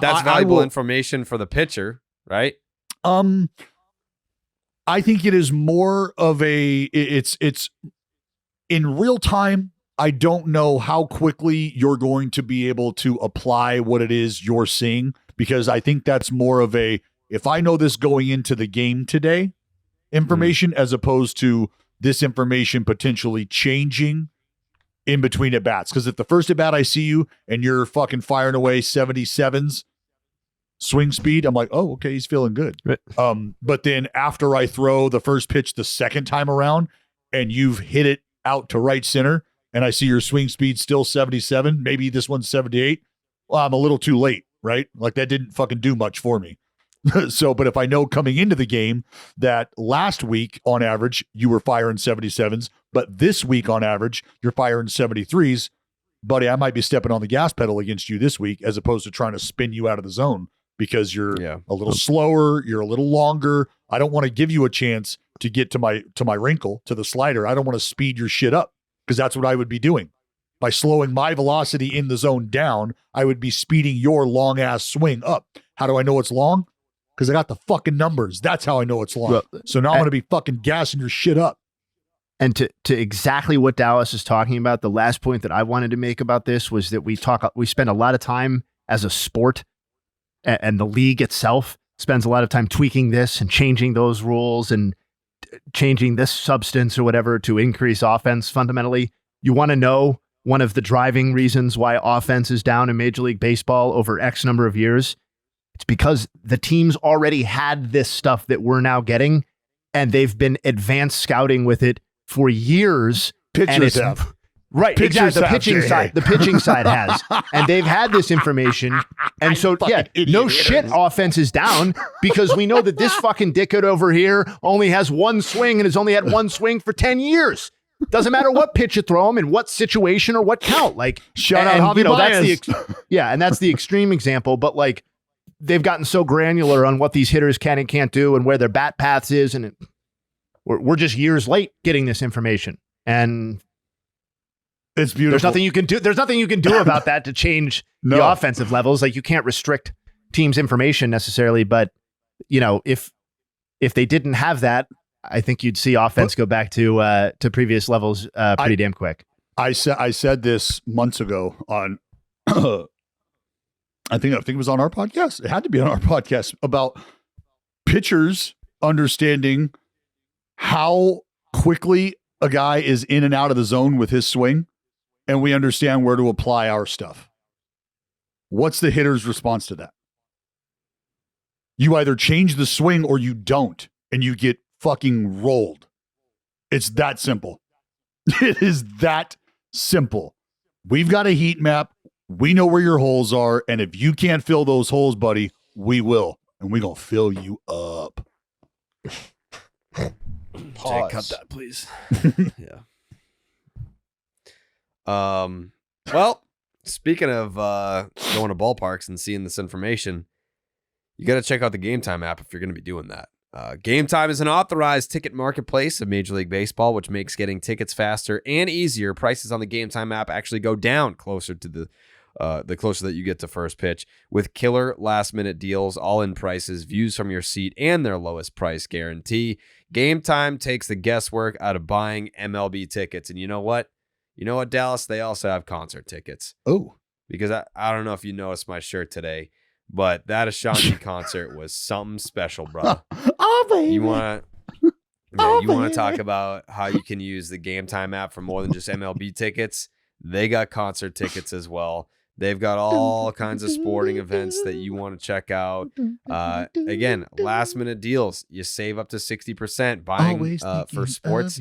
That's valuable information for the pitcher, right? I think it is more of it's in real time. I don't know how quickly you're going to be able to apply what it is you're seeing, because I think that's more of if I know this going into the game today information, as opposed to this information potentially changing in between at bats. Because if the first at bat I see you and you're fucking firing away 77s swing speed, I'm like, oh, okay, he's feeling good. Right. But then after I throw the first pitch the second time around and you've hit it out to right center and I see your swing speed still 77, maybe this one's 78, well, I'm a little too late, right? Like that didn't fucking do much for me. So, but if I know coming into the game that last week on average you were firing 77s, but this week on average you're firing 73s, buddy, I might be stepping on the gas pedal against you this week as opposed to trying to spin you out of the zone because you're a little slower, you're a little longer. I don't want to give you a chance to get to my wrinkle, to the slider. I don't want to speed your shit up because that's what I would be doing. By slowing my velocity in the zone down, I would be speeding your long ass swing up. How do I know it's long? Because I got the fucking numbers. That's how I know it's long. So now I'm going to be fucking gassing your shit up. And to exactly what Dallas is talking about, the last point that I wanted to make about this was that we spend a lot of time as a sport, and the league itself spends a lot of time tweaking this and changing those rules and changing this substance or whatever to increase offense. Fundamentally, you want to know one of the driving reasons why offense is down in Major League Baseball over X number of years. It's because the teams already had this stuff that we're now getting, and they've been advanced scouting with it for years. Pitchers have. Right, exactly. The pitching side has. And they've had this information. And so, no shit, offense is down because we know that this fucking dickhead over here only has one swing and has only had one swing for 10 years. Doesn't matter what pitch you throw him in what situation or what count. Like, shout out Javi Baez. And that's the extreme example. But like, they've gotten so granular on what these hitters can and can't do and where their bat paths is. And we're just years late getting this information. And it's beautiful. There's nothing you can do about that to change the offensive levels. Like, you can't restrict teams' information necessarily, but you know, if they didn't have that, I think you'd see offense go back to previous levels pretty damn quick. I said this months ago on I think it was on our podcast. It had to be on our podcast about pitchers understanding how quickly a guy is in and out of the zone with his swing, and we understand where to apply our stuff. What's the hitter's response to that? You either change the swing or you don't, and you get fucking rolled. It's that simple. It is that simple. We've got a heat map. We know where your holes are, and if you can't fill those holes, buddy, we will, and we're going to fill you up. Jake, cut that, please. Yeah. Well, speaking of going to ballparks and seeing this information, you got to check out the Game Time app if you're going to be doing that. Game Time is an authorized ticket marketplace of Major League Baseball, which makes getting tickets faster and easier. Prices on the Game Time app actually go down closer to the closer that you get to first pitch, with killer last-minute deals, all-in prices, views from your seat, and their lowest price guarantee. Game Time takes the guesswork out of buying MLB tickets. And you know what? You know what, Dallas? They also have concert tickets. Oh. Because I don't know if you noticed my shirt today, but that Ashanti concert was something special, bro. Oh, baby. You want to talk about how you can use the Game Time app for more than just MLB tickets? They got concert tickets as well. They've got all kinds of sporting events that you want to check out. Again, last minute deals. You save up to 60% buying for sports,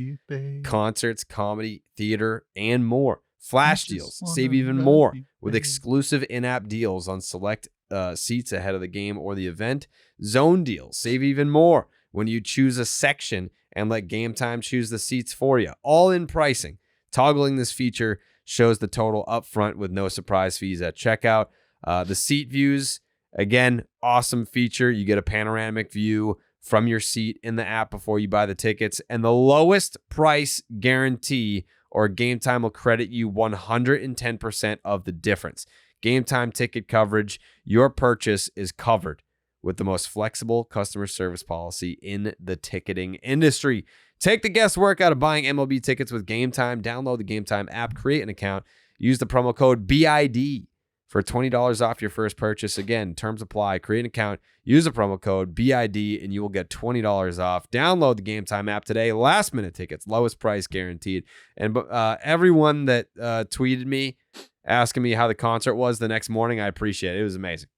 concerts, comedy, theater, and more. Flash deals. Save even more with exclusive in-app deals on select seats ahead of the game or the event. Zone deals. Save even more when you choose a section and let Game Time choose the seats for you. All in pricing. Toggling this feature shows the total up front with no surprise fees at checkout. The seat views, again, awesome feature. You get a panoramic view from your seat in the app before you buy the tickets. And the lowest price guarantee, or Game Time will credit you 110% of the difference. Game Time ticket coverage, your purchase is covered with the most flexible customer service policy in the ticketing industry. Take the guesswork out of buying MLB tickets with Game Time. Download the Game Time app, create an account, use the promo code BID for $20 off your first purchase. Again, terms apply. Create an account, use the promo code BID, and you will get $20 off. Download the Game Time app today. Last minute tickets, lowest price guaranteed. And everyone that tweeted me asking me how the concert was the next morning, I appreciate it. It was amazing.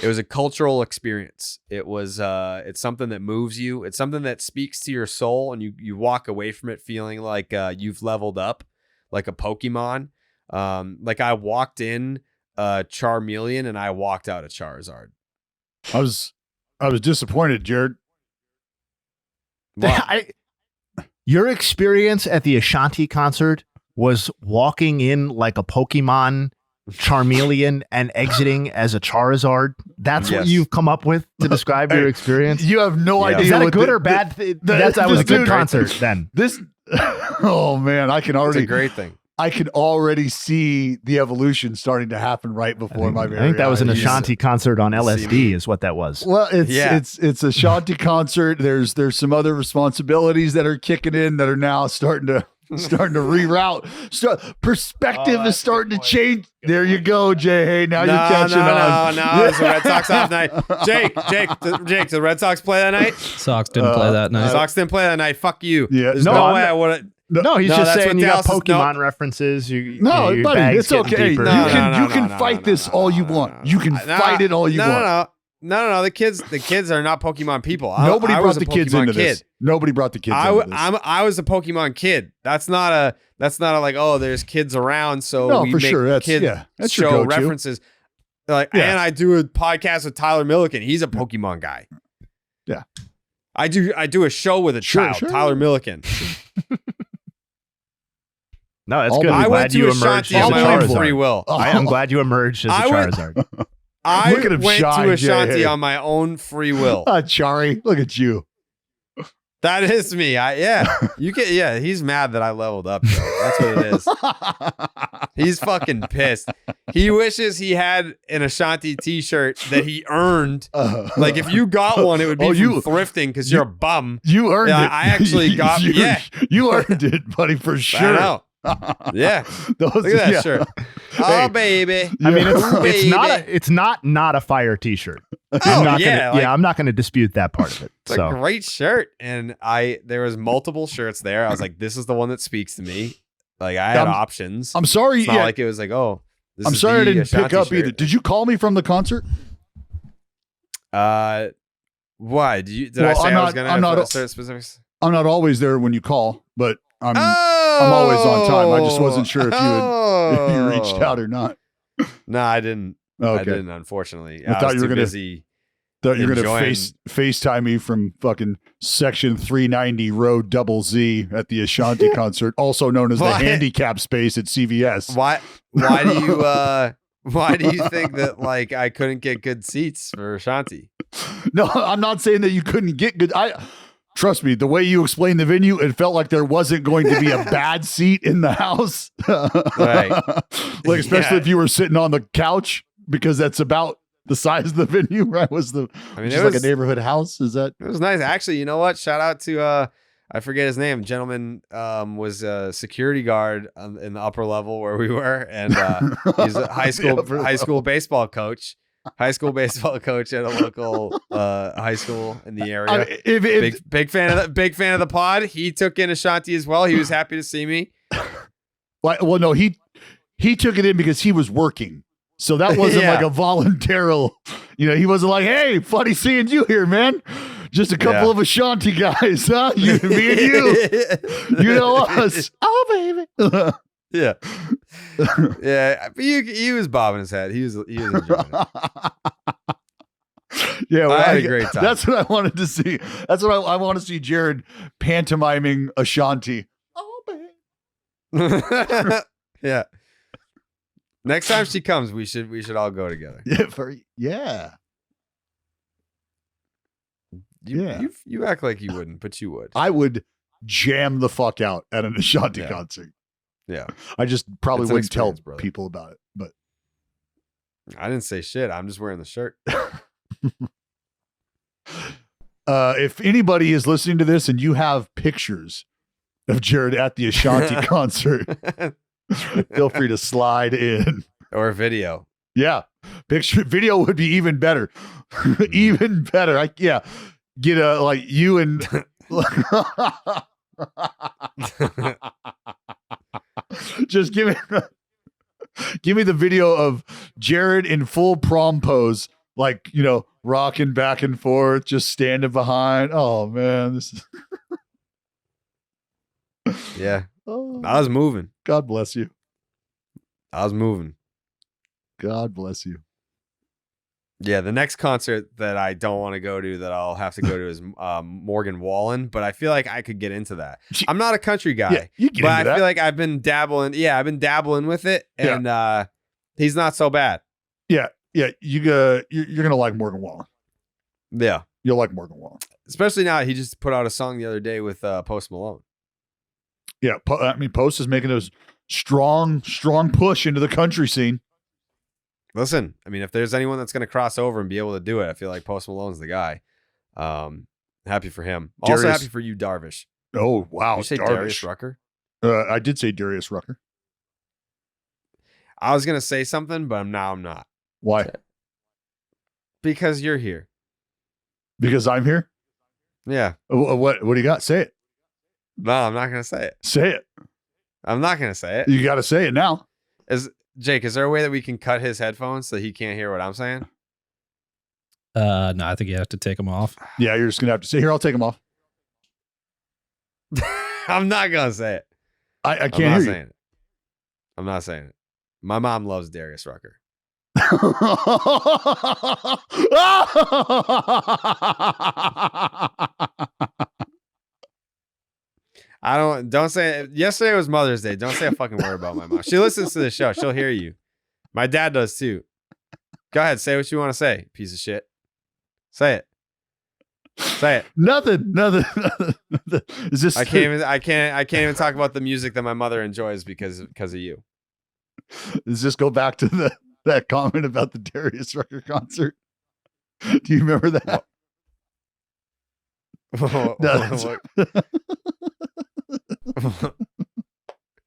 It was a cultural experience. It was it's something that moves you. It's something that speaks to your soul, and you walk away from it feeling like you've leveled up, like a Pokemon. Like I walked in Charmeleon and I walked out a Charizard. I was disappointed, Jared. Your experience at the Ashanti concert was walking in like a Pokemon Charmeleon and exiting as a Charizard. That's what you've come up with to describe your experience. You have no idea. Is that a good or bad thing? That was a good concert then. Oh man, It's a great thing. I can already see the evolution starting to happen right before my very eyes. I think that was an Ashanti concert on LSD is what that was. Well, it's a Ashanti concert. There's some other responsibilities that are kicking in that are now starting to reroute. Perspective is starting to change. There you go, Jayhay. Now you're catching on. No, it's the Red Sox off night. Jake, did the Red Sox play that night? Sox didn't play that night. Sox didn't play that night. Fuck you. Yeah, There's no way I would have. No, he's just saying you got Pokemon references. No, buddy, it's okay. You can fight this all you want. You can fight it all you want. No. The kids are not Pokemon people. Nobody brought the kids into this. Nobody brought the kids into this. I was a Pokemon kid. That's not a like, oh, there's kids around, so we make kids show references. Like, and I do a podcast with Tyler Milliken. He's a Pokemon guy. Yeah. I do a show with a child, Tyler Milliken. No, that's good. I'm glad you emerged as a Charizard. Free will. I'm glad you emerged as a Charizard. I went to Ashanti on my own free will. Chari, look at you. That is me. He's mad that I leveled up, though. That's what it is. He's fucking pissed. He wishes he had an Ashanti t-shirt that he earned. Like if you got one, it would be from thrifting because you're a bum. You earned it. I actually got you earned it, buddy, for sure. I know. Yeah. Look at that shirt. Oh, baby. I mean, it's not a fire t-shirt. I'm not going to dispute that part of it. It's a great shirt. And there was multiple shirts there. I was like, this is the one that speaks to me. Like I had options. I'm sorry. It's not like it was like, oh, I'm sorry I didn't pick up either. Did you call me from the concert? Why? Did I say I was going to start specifics? I'm not always there when you call, but I'm always on time. I just wasn't sure if you reached out or not. No, I didn't. Okay. I didn't, unfortunately. I thought you were going to FaceTime me from fucking section 390 row double Z at the Ashanti concert, also known as the handicap space at CVS. Why do you think that like I couldn't get good seats for Ashanti? No, I'm not saying that you couldn't get good. Trust me, the way you explained the venue, it felt like there wasn't going to be a bad seat in the house. Right. Like, especially if you were sitting on the couch, because that's about the size of the venue, right? It was like a neighborhood house. Is that? It was nice. Actually, you know what? Shout out to, I forget his name. Gentleman was a security guard in the upper level where we were. And he's a high school baseball coach. High school baseball coach at a local high school in the area. Big fan of the pod. He took in Ashanti as well. He was happy to see me. Well, no, he took it in because he was working. So that wasn't like a voluntary, he wasn't like, hey, funny seeing you here, man. Just a couple of Ashanti guys, huh? Me and you. You know us. Oh, baby. Yeah. Yeah. But he was bobbing his head. He was enjoying it. Yeah, well, I had a great time. That's what I wanted to see. That's what I want to see Jared pantomiming Ashanti. Oh, baby. Yeah. Next time she comes, we should all go together. Yeah. You act like you wouldn't, but you would. I would jam the fuck out at an Ashanti concert. Yeah. I just probably wouldn't tell people about it, but I didn't say shit. I'm just wearing the shirt. If anybody is listening to this and you have pictures of Jared at the Ashanti concert, feel free to slide in. Or video. Yeah. Video would be even better. Even better. Get like you and just give me the video of Jared in full prom pose, like, rocking back and forth, just standing behind. Oh man, this is yeah. I was moving. God bless you. I was moving. God bless you. Yeah, the next concert that I don't want to go to that I'll have to go to is Morgan Wallen, but I feel like I could get into that. I'm not a country guy, but I feel like I've been dabbling. Yeah, I've been dabbling with it, and he's not so bad. Yeah, you're gonna like Morgan Wallen. Yeah, you'll like Morgan Wallen, especially now he just put out a song the other day with Post Malone. Yeah, Post is making a strong push into the country scene. Listen, if there's anyone that's going to cross over and be able to do it, I feel like Post Malone's the guy. Happy for him. Also happy for you, Darvish. Oh, wow. Did you say Darius Rucker? I did say Darius Rucker. I was going to say something, but I'm not. Why? Because you're here. Because I'm here? Yeah. What do you got? Say it. No, I'm not going to say it. Say it. I'm not going to say it. You got to say it now. Jake, is there a way that we can cut his headphones so he can't hear what I'm saying? No, I think you have to take them off. Yeah, you're just going to have to say, here, I'll take them off. I'm not going to say it. I can't hear you. It. I'm not saying it. My mom loves Darius Rucker. Don't say it. Yesterday was Mother's Day. Don't say a fucking word about my mom. She listens to the show. She'll hear you. My dad does too. Go ahead. Say what you want to say, piece of shit. Say it. Say it. Nothing. Is this? I can't even talk about the music that my mother enjoys because of you. Does this go back to that comment about the Darius Rucker concert? Do you remember that?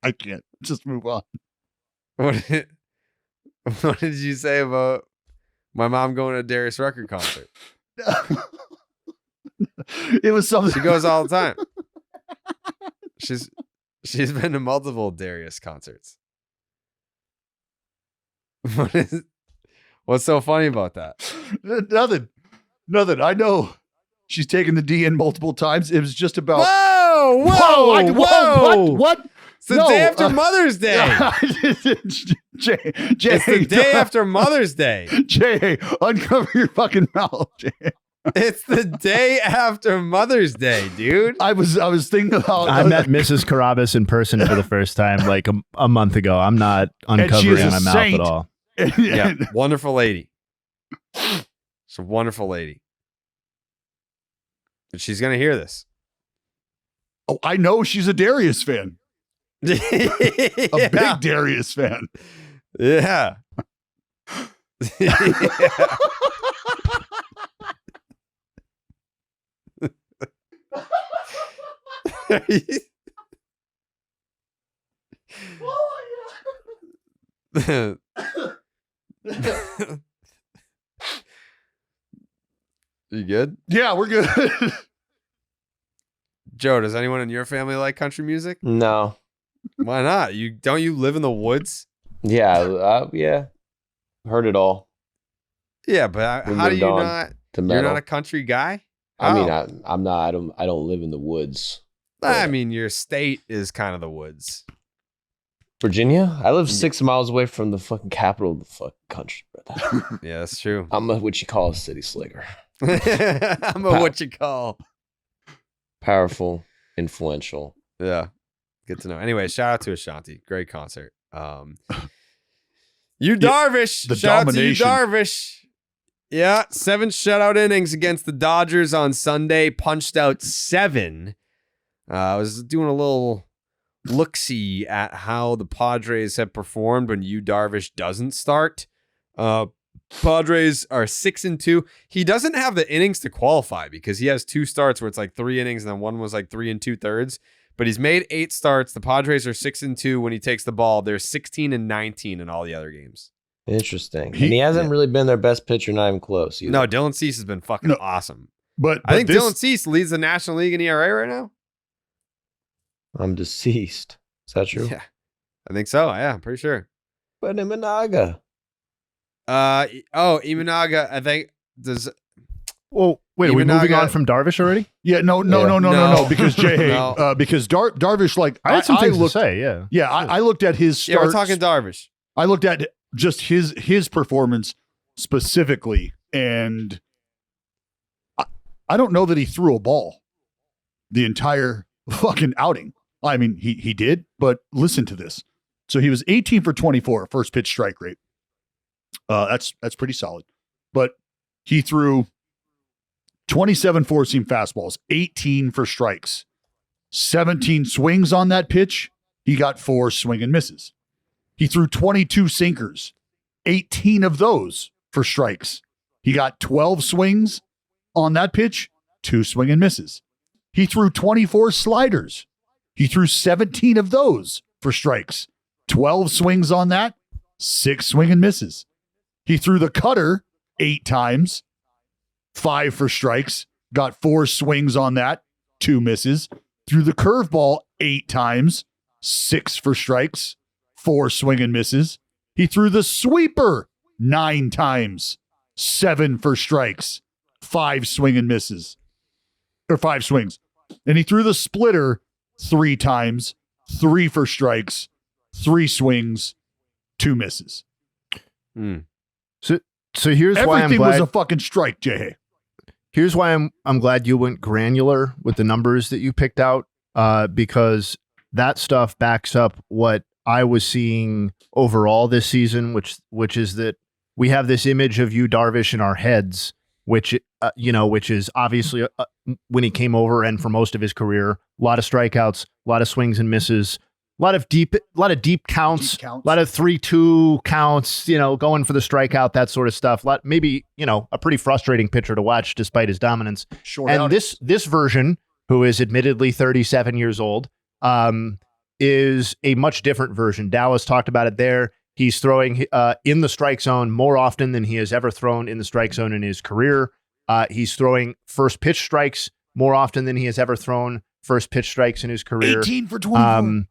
I can't. Just move on. What did you say about my mom going to a Darius Rucker concert? It was something. She goes all the time. She's been to multiple Darius concerts. What's so funny about that? Nothing. Nothing. I know she's taken the D in multiple times. It was just about. Whoa. What? It's the day after Mother's Day. Jay, it's the day after Mother's Day. Jay, uncover your fucking mouth, Jay. It's the day after Mother's Day, dude. I was thinking about. I met Mrs. Carabas in person for the first time like a month ago. I'm not uncovering my mouth at all. Yeah, wonderful lady. She's a wonderful lady. But she's gonna hear this. Oh, I know she's a Darius fan. A big Darius fan. Yeah. You good? Yeah, we're good. Joe, does anyone in your family like country music? No. Why not? Don't you live in the woods? Yeah, yeah. Heard it all. Yeah, but how do you not? You're not a country guy? I mean, I'm not. I don't live in the woods. I mean, your state is kind of the woods. Virginia? I live 6 miles away from the fucking capital of the fucking country, brother. Yeah, that's true. I'm what you call a city slicker. I'm what you call powerful, influential. Yeah. Good to know. Anyway, shout out to Ashanti. Great concert. You Darvish. The Shout domination. out to you Darvish. Yeah, 7 shutout innings against the Dodgers on Sunday. Punched out 7. I was doing a little look-see at how the Padres have performed when you Darvish doesn't start. Padres are 6-2. He doesn't have the innings to qualify because he has 2 starts where it's like 3 innings and then one was like 3 2/3. But he's made 8 starts. The Padres are 6-2 when he takes the ball. They're 16-19 in all the other games. Interesting. And he hasn't really been their best pitcher, not even close either. No, Dylan Cease has been fucking awesome. But I think Dylan Cease leads the National League in ERA right now. I'm deceased. Is that true? Yeah, I think so. Yeah, I'm pretty sure. But Imanaga. Imanaga, I think does. Well, wait, are we moving on from Darvish already? Yeah, no. Because Jayhay, because Darvish, like I had some things to say. Yeah, I looked at his starts. Yeah, we're talking Darvish. I looked at just his performance specifically, and I don't know that he threw a ball the entire fucking outing. I mean, he did, but listen to this. So he was 18 for 24, first pitch strike rate. That's pretty solid. But he threw 27 four-seam fastballs, 18 for strikes, 17 swings on that pitch. He got 4 swing and misses. He threw 22 sinkers, 18 of those for strikes. He got 12 swings on that pitch, 2 swing and misses. He threw 24 sliders. He threw 17 of those for strikes, 12 swings on that, 6 swing and misses. He threw the cutter 8 times, 5 for strikes, got 4 swings on that, 2 misses. Threw the curveball 8 times, 6 for strikes, 4 swing and misses. He threw the sweeper 9 times, 7 for strikes, 5 swing and misses, or 5 swings. And he threw the splitter 3 times, 3 for strikes, 3 swings, 2 misses. So here's why I'm glad everything was a fucking strike, Jayhay. Here's why I'm glad you went granular with the numbers that you picked out, because that stuff backs up what I was seeing overall this season, which is that we have this image of you Darvish in our heads, which is obviously when he came over and for most of his career, a lot of strikeouts, a lot of swings and misses, a lot of deep counts, a lot of 3-2 counts, going for the strikeout, that sort of stuff. Maybe, a pretty frustrating pitcher to watch despite his dominance. This version, who is admittedly 37 years old, is a much different version. Dallas talked about it there. He's throwing in the strike zone more often than he has ever thrown in the strike zone in his career. He's throwing first pitch strikes more often than he has ever thrown first pitch strikes in his career. 18 for 24.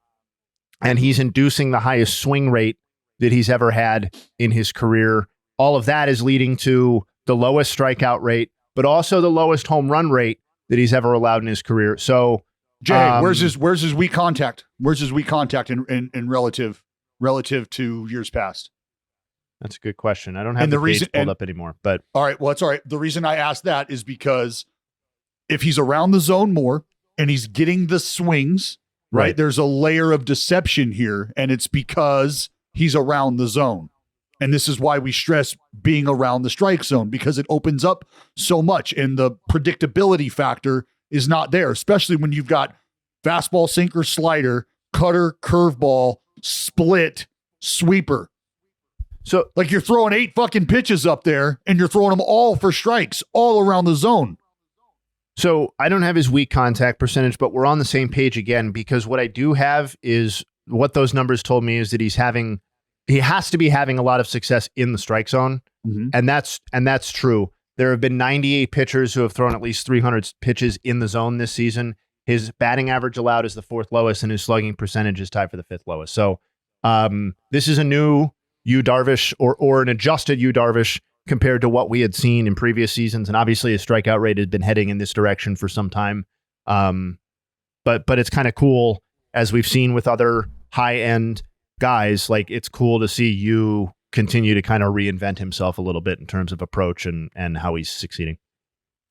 And he's inducing the highest swing rate that he's ever had in his career. All of that is leading to the lowest strikeout rate, but also the lowest home run rate that he's ever allowed in his career. So, Jay, where's his weak contact? Where's his weak contact in relative to years past? That's a good question. I don't have the page pulled up anymore, but all right. Well, it's all right. The reason I asked that is because if he's around the zone more and he's getting the swings, right? There's a layer of deception here, and it's because he's around the zone. And this is why we stress being around the strike zone, because it opens up so much and the predictability factor is not there, especially when you've got fastball, sinker, slider, cutter, curveball, split, sweeper. So like you're throwing 8 fucking pitches up there and you're throwing them all for strikes all around the zone. So I don't have his weak contact percentage, but we're on the same page again, because what I do have is what those numbers told me is that he has to be having a lot of success in the strike zone. Mm-hmm. And that's true. There have been 98 pitchers who have thrown at least 300 pitches in the zone this season. His batting average allowed is the 4th lowest, and his slugging percentage is tied for the 5th lowest. So this is a new Darvish or an adjusted Darvish compared to what we had seen in previous seasons. And obviously his strikeout rate has been heading in this direction for some time. But it's kind of cool, as we've seen with other high-end guys, like it's cool to see you continue to kind of reinvent himself a little bit in terms of approach and how he's succeeding.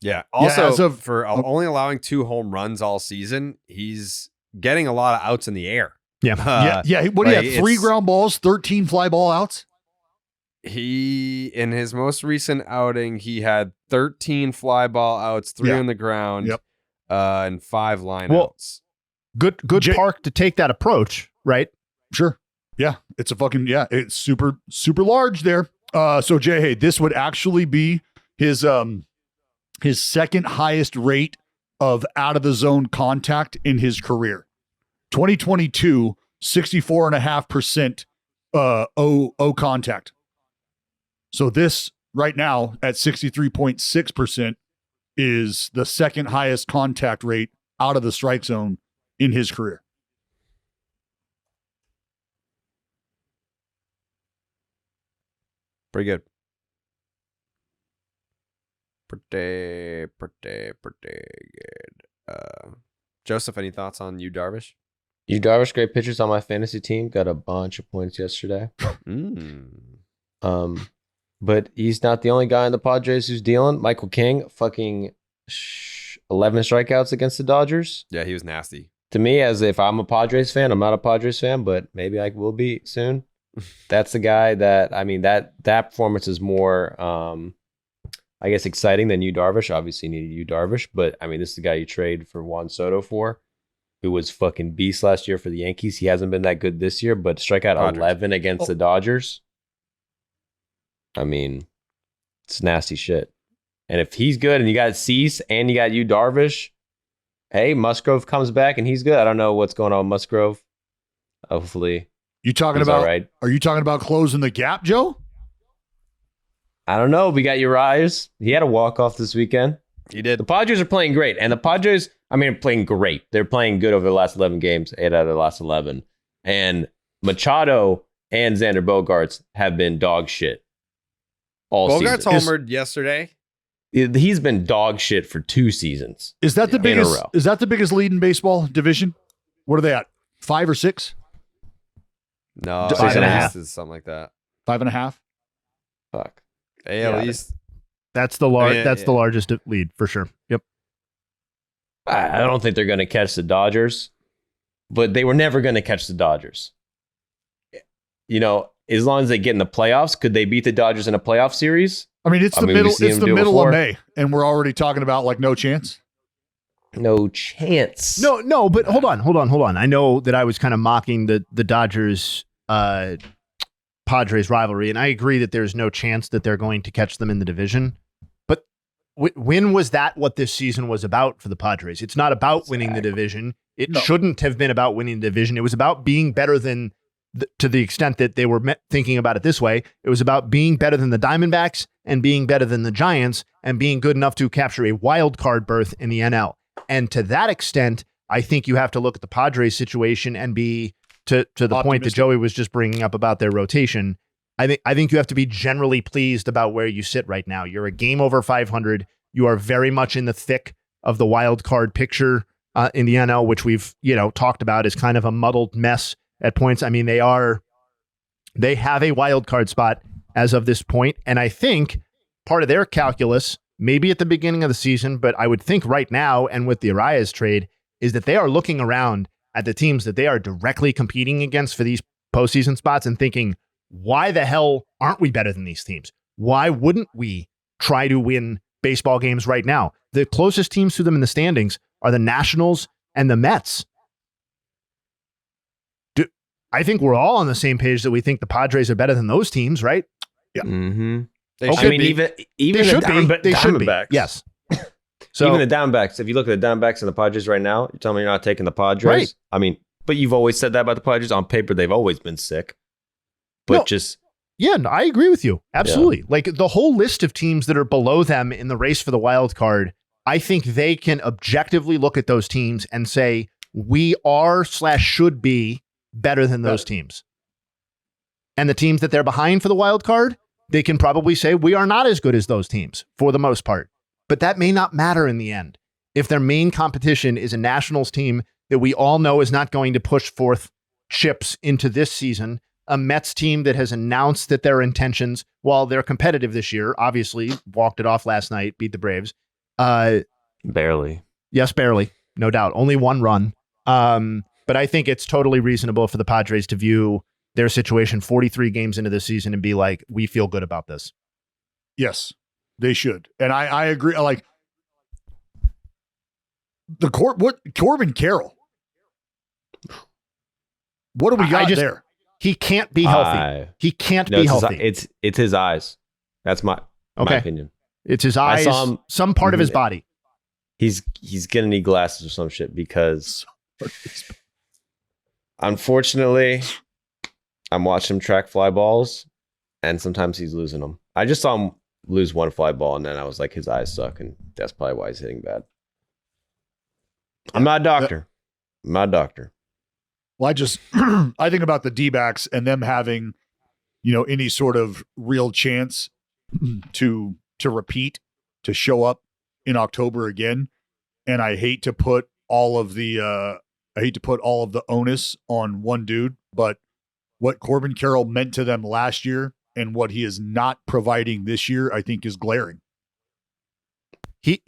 Yeah. Also, for only allowing 2 home runs all season, he's getting a lot of outs in the air. Yeah. Yeah. What do you have? 3 ground balls, 13 fly ball outs? In his most recent outing, he had 13 fly ball outs, 3 on the ground, and 5 line outs. Good park to take that approach, right? Sure. Yeah. It's it's super, super large there. So Jayhay, this would actually be his 2nd highest rate of out of the zone contact in his career. 2022, 64.5% O contact. So this right now at 63.6% is the 2nd highest contact rate out of the strike zone in his career. Pretty good. Pretty good. Joseph, any thoughts on Darvish? Darvish, great pitchers on my fantasy team. Got a bunch of points yesterday. But he's not the only guy in the Padres who's dealing. Michael King, fucking 11 strikeouts against the Dodgers. Yeah, he was nasty. To me, as if I'm a Padres fan, I'm not a Padres fan, but maybe I will be soon. That's the guy that, I mean, that performance is more, I guess, exciting than Darvish. Obviously, you needed Darvish, but I mean, this is the guy you trade for Juan Soto for, who was fucking beast last year for the Yankees. He hasn't been that good this year, but strike out 11 against the Dodgers. I mean, it's nasty shit. And if he's good and you got Cease and you got Darvish, hey, Musgrove comes back and he's good. I don't know what's going on with Musgrove. Hopefully. You talking about? Right. Are you talking about closing the gap, Joe? I don't know. We got Urias. He had a walk-off this weekend. He did. The Padres are playing great. And the Padres, I mean, are playing great. They're playing good over the last 11 games, 8 out of the last 11. And Machado and Xander Bogaerts have been dog shit all season. Bogaerts homered yesterday. He's been dog shit for 2 seasons. Is that the biggest? Is that the biggest lead in baseball division? What are they at? 5 or 6? No, 6.5 is something like that. 5.5. Fuck. AL East. That's the largest lead for sure. Yep. I don't think they're going to catch the Dodgers, but they were never going to catch the Dodgers. You know, as long as they get in the playoffs, could they beat the Dodgers in a playoff series? I mean, it's the middle of May, and we're already talking about like no chance. No chance. No, but hold on. I know that I was kind of mocking the Dodgers Padres rivalry, and I agree that there's no chance that they're going to catch them in the division. But when was that what this season was about for the Padres? It's not about winning the division. It shouldn't have been about winning the division. It was about being better than, to the extent that they were thinking about it this way, it was about being better than the Diamondbacks and being better than the Giants and being good enough to capture a wild card berth in the NL. And to that extent, I think you have to look at the Padres situation and be to the point that Joey was just bringing up about their rotation. I think you have to be generally pleased about where you sit right now. You're a game over 500. You are very much in the thick of the wild card picture in the NL, which we've, talked about as kind of a muddled mess at points. I mean, they have a wild card spot as of this point. And I think part of their calculus, maybe at the beginning of the season, but I would think right now, and with the Arias trade, is that they are looking around at the teams that they are directly competing against for these postseason spots and thinking, why the hell aren't we better than these teams? Why wouldn't we try to win baseball games right now? The closest teams to them in the standings are the Nationals and the Mets. I think we're all on the same page that we think the Padres are better than those teams, right? Yeah. Mm-hmm. I mean, even they should be. Diamondbacks. Yes. So even the Diamondbacks, if you look at the Diamondbacks and the Padres right now, you're telling me you're not taking the Padres? Right. I mean, but you've always said that about the Padres. On paper, they've always been sick. But Yeah, no, I agree with you. Absolutely. Yeah. Like the whole list of teams that are below them in the race for the wild card, I think they can objectively look at those teams and say, we are/should be better than those teams. And the teams that they're behind for the wild card, they can probably say, we are not as good as those teams for the most part. But that may not matter in the end. If their main competition is a Nationals team that we all know is not going to push forth chips into this season, a Mets team that has announced that their intentions, while they're competitive this year, obviously walked it off last night, beat the Braves. Barely. Yes, barely. No doubt. Only one run. But I think it's totally reasonable for the Padres to view their situation 43 games into the season and be like, we feel good about this. Yes, they should. And I agree. Like Corbin Carroll. What do we got there? He can't be healthy. He can't be healthy. It's his eyes. That's my opinion. It's his eyes. Some part of his body. He's gonna need glasses or some shit because unfortunately, I'm watching him track fly balls, and sometimes he's losing them. I just saw him lose one fly ball, and then I was like, his eyes suck, and that's probably why he's hitting bad. I'm not a doctor. Well, I think about the D-backs and them having, any sort of real chance to repeat, to show up in October again. And I hate to put all of the onus on one dude, but what Corbin Carroll meant to them last year and what he is not providing this year, I think is glaring. He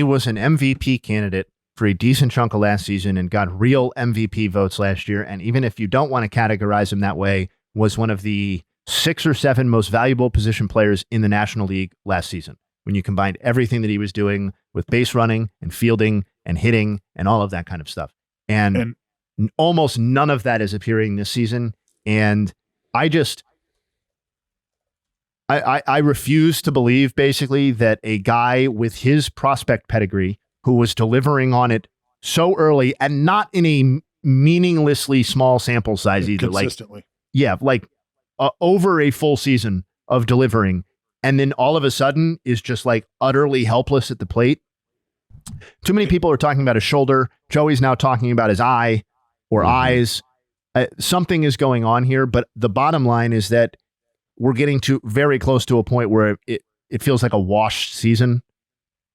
was an MVP candidate for a decent chunk of last season and got real MVP votes last year. And even if you don't want to categorize him that way, was one of the 6 or 7 most valuable position players in the National League last season. When you combined everything that he was doing with base running and fielding and hitting and all of that kind of stuff. And almost none of that is appearing this season. And I refuse to believe basically that a guy with his prospect pedigree who was delivering on it so early and not in a meaninglessly small sample size either. Consistently. Over a full season of delivering. And then all of a sudden is just like utterly helpless at the plate. Too many people are talking about his shoulder. Joey's now talking about his eye or eyes. Something is going on here, but the bottom line is that we're getting to very close to a point where it feels like a washed season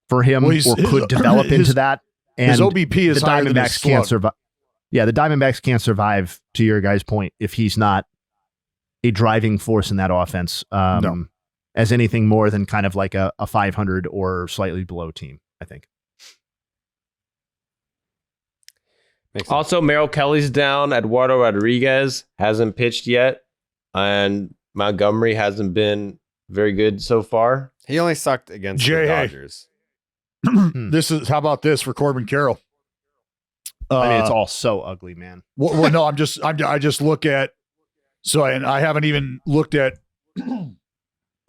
for him, or could develop into that. And his OBP is higher than his slug. Can't survive. Yeah, the Diamondbacks can't survive, to your guys' point, if he's not a driving force in that offense as anything more than kind of like a 500 or slightly below team, I think. Also, Merrill Kelly's down. Eduardo Rodriguez hasn't pitched yet. And Montgomery hasn't been very good so far. He only sucked against the Dodgers. How about this for Corbin Carroll? I mean, it's all so ugly, man. Well, no, I just look at, and I haven't even looked at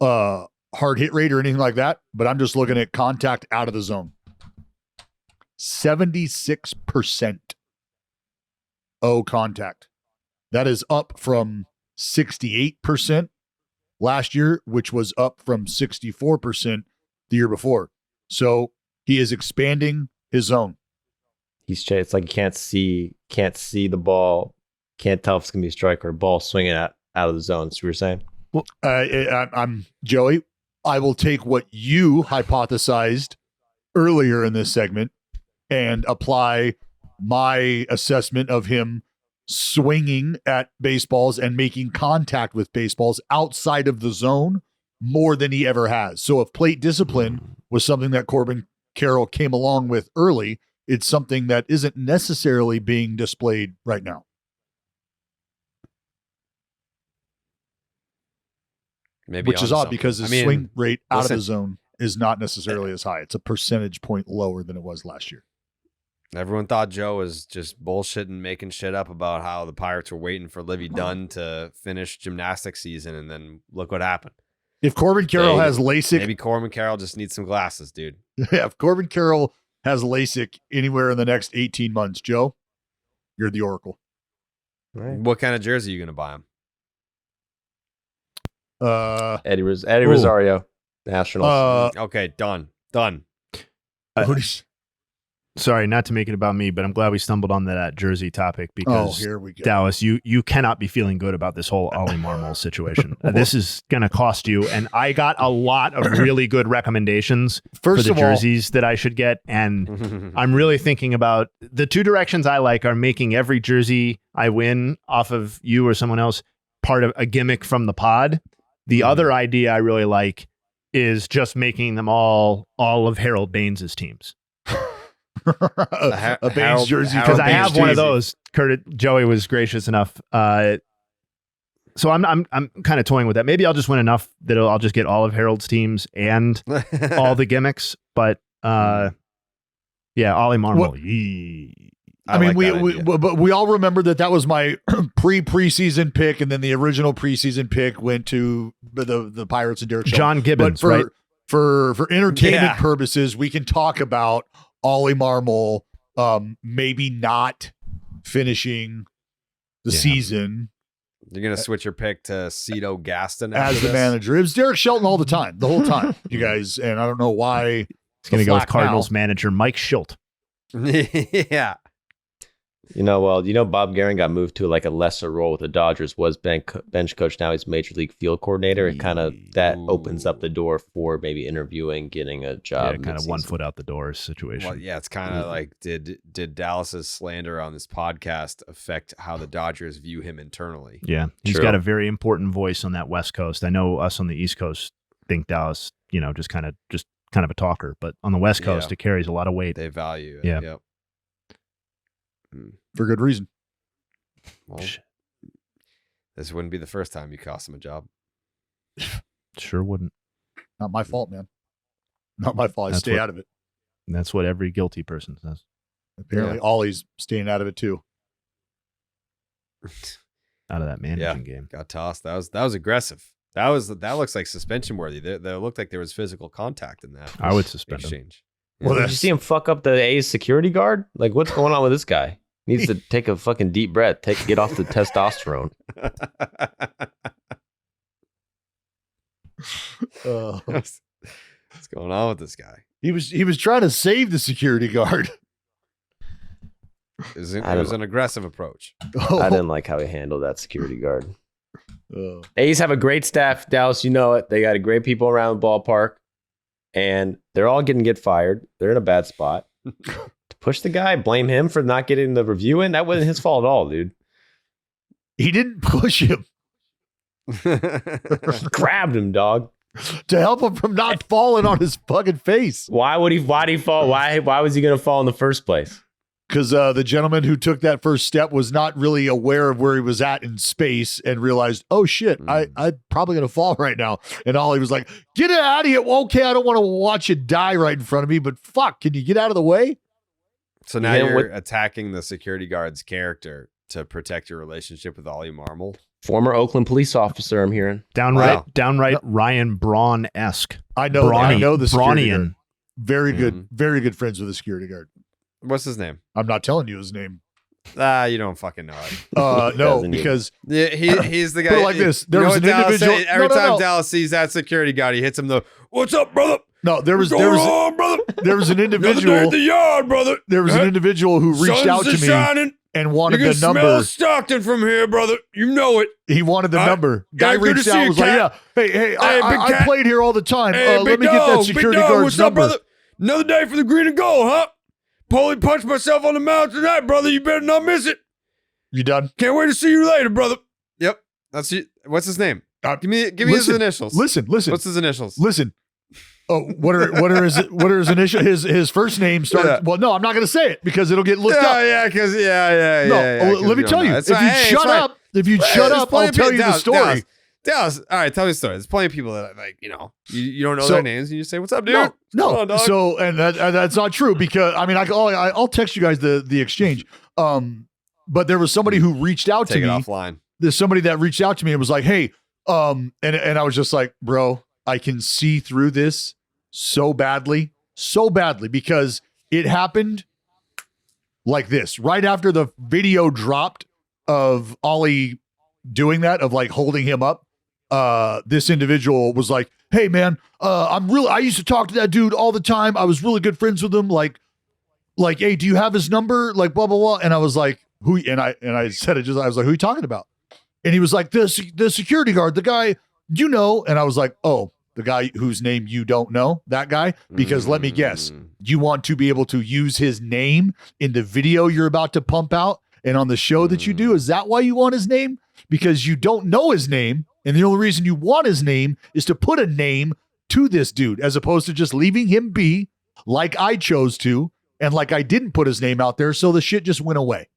hard hit rate or anything like that, but I'm just looking at contact out of the zone. 76% contact. That is up from 68% last year, which was up from 64% the year before. So he is expanding his zone. It's like you can't see the ball, can't tell if it's gonna be a strike or a ball swinging out of the zone. So you were saying? Well, I'm Joey. I will take what you hypothesized earlier in this segment and apply my assessment of him swinging at baseballs and making contact with baseballs outside of the zone more than he ever has. So if plate discipline was something that Corbin Carroll came along with early, it's something that isn't necessarily being displayed right now. Maybe which is odd because his swing rate out of the zone is not necessarily as high. It's a percentage point lower than it was last year. Everyone thought Joe was just bullshitting, making shit up about how the Pirates were waiting for Livvy Dunne to finish gymnastics season, and then look what happened. If Corbin Carroll has LASIK... Maybe Corbin Carroll just needs some glasses, dude. Yeah, if Corbin Carroll has LASIK anywhere in the next 18 months, Joe, you're the Oracle. Right. What kind of jersey are you going to buy him? Eddie Rosario, Nationals. Okay, done. Sorry, not to make it about me, but I'm glad we stumbled on that jersey topic because here we go. Dallas, you cannot be feeling good about this whole Oli Marmol situation. This is going to cost you, and I got a lot of really good recommendations for the jerseys that I should get, and I'm really thinking about the two directions I like are making every jersey I win off of you or someone else part of a gimmick from the pod. The other idea I really like is just making them all of Harold Baines' teams. a Baines jersey, because I have one of those. Joey was gracious enough, so I'm kind of toying with that. Maybe I'll just win enough that I'll just get all of Harold's teams and all the gimmicks. But yeah, Oli Marmol. I mean, we all remember that was my preseason pick, and then the original preseason pick went to the Pirates and Derek Shelton. John Gibbons, but right? For entertainment purposes, we can talk about Oli Marmol maybe not finishing the season. You're going to switch your pick to Cito Gaston as the manager. It was Derek Shelton all the time, the whole time, you guys. And I don't know why. He's going to go with Cardinals manager Mike Schilt. Yeah. Bob Guerin got moved to like a lesser role with the Dodgers, was bench coach. Now he's major league field coordinator. It kind of that opens up the door for maybe interviewing, getting a job. Yeah, kind of 1 foot out the door situation. Well, yeah, it's kind of like did Dallas's slander on this podcast affect how the Dodgers view him internally? Yeah, he's got a very important voice on that West Coast. I know us on the East Coast think Dallas, just kind of a talker, but on the West Coast, it carries a lot of weight. They value it. Yeah. Yep. For good reason. Well, this wouldn't be the first time you cost him a job. Sure wouldn't. Not my fault, man. Not my fault. I stay out of it. That's what every guilty person says. Apparently, Ollie's staying out of it too. Out of that managing game. Got tossed. That was aggressive. That looks like suspension worthy. There looked like there was physical contact in that. I would suspend exchange. Well, did you see him fuck up the A's security guard? Like, what's going on with this guy? Needs to take a fucking deep breath. Get off the testosterone. What's going on with this guy? He was trying to save the security guard. It was an aggressive approach. I didn't like how he handled that security guard. A's have a great staff, Dallas. You know it. They got great people around the ballpark. And they're all get fired. They're in a bad spot. To push the guy, blame him for not getting the review in. That wasn't his fault at all, dude. He didn't push him. Grabbed him, dog. To help him from not falling on his fucking face. Why'd he fall? Why was he going to fall in the first place? Because the gentleman who took that first step was not really aware of where he was at in space and realized, oh shit, I'm probably going to fall right now. And Ollie was like, get out of here. Okay, I don't want to watch you die right in front of me, but fuck, can you get out of the way? So now you're attacking the security guard's character to protect your relationship with Oli Marmol. Former Oakland police officer, I'm hearing. Downright Ryan Braun-esque. I know the security guard. Very good friends with the security guard. What's his name? I'm not telling you his name. You don't fucking know it. No, because he's the guy. Put it like this: there was an individual. Every time Dallas sees that security guard, he hits him. "What's up, brother?" No, there was an individual. At the yard, brother. There was an individual who reached out to me. Shining. and wanted you the can number. Smell Stockton from here, brother. You know it. He wanted the number. Guy reached out, was like, "Yeah, hey, I played here all the time. Let me get that security guard's number." Up, brother? Another day for the green and gold, huh? Polly punched myself on the mouth tonight, brother. You better not miss it. You done? Can't wait to see you later, brother. Yep, that's you. What's his name? Give me his initials. Listen. What's his initials? Listen. Oh, what are his initials? His first name starts. Yeah. Well, no, I'm not going to say it because it'll get looked up. Let me tell you. If you shut up, I'll tell you the story. Dallas, all right, tell me the story. There's plenty of people that you don't know their names, and you say, "What's up, dude?" No. So, and that's not true because I'll text you guys the exchange. But there was somebody who reached out to me offline. There's somebody that reached out to me and was like, "Hey," and I was just like, "Bro, I can see through this so badly because it happened like this right after the video dropped of Oli doing that, of like holding him up. This individual was like, "Hey man, I used to talk to that dude all the time. I was really good friends with him. Like, hey, do you have his number? Like, blah, blah, blah." And I was like, "Who?" And I said it I was like, "Who are you talking about?" And he was like, the security guard, the guy, you know. And I was like, "Oh, the guy whose name you don't know, that guy?" Because let me guess, you want to be able to use his name in the video you're about to pump out and on the show that you do. Is that why you want his name? Because you don't know his name. And the only reason you want his name is to put a name to this dude, as opposed to just leaving him be like I chose to. And like I didn't put his name out there. So the shit just went away.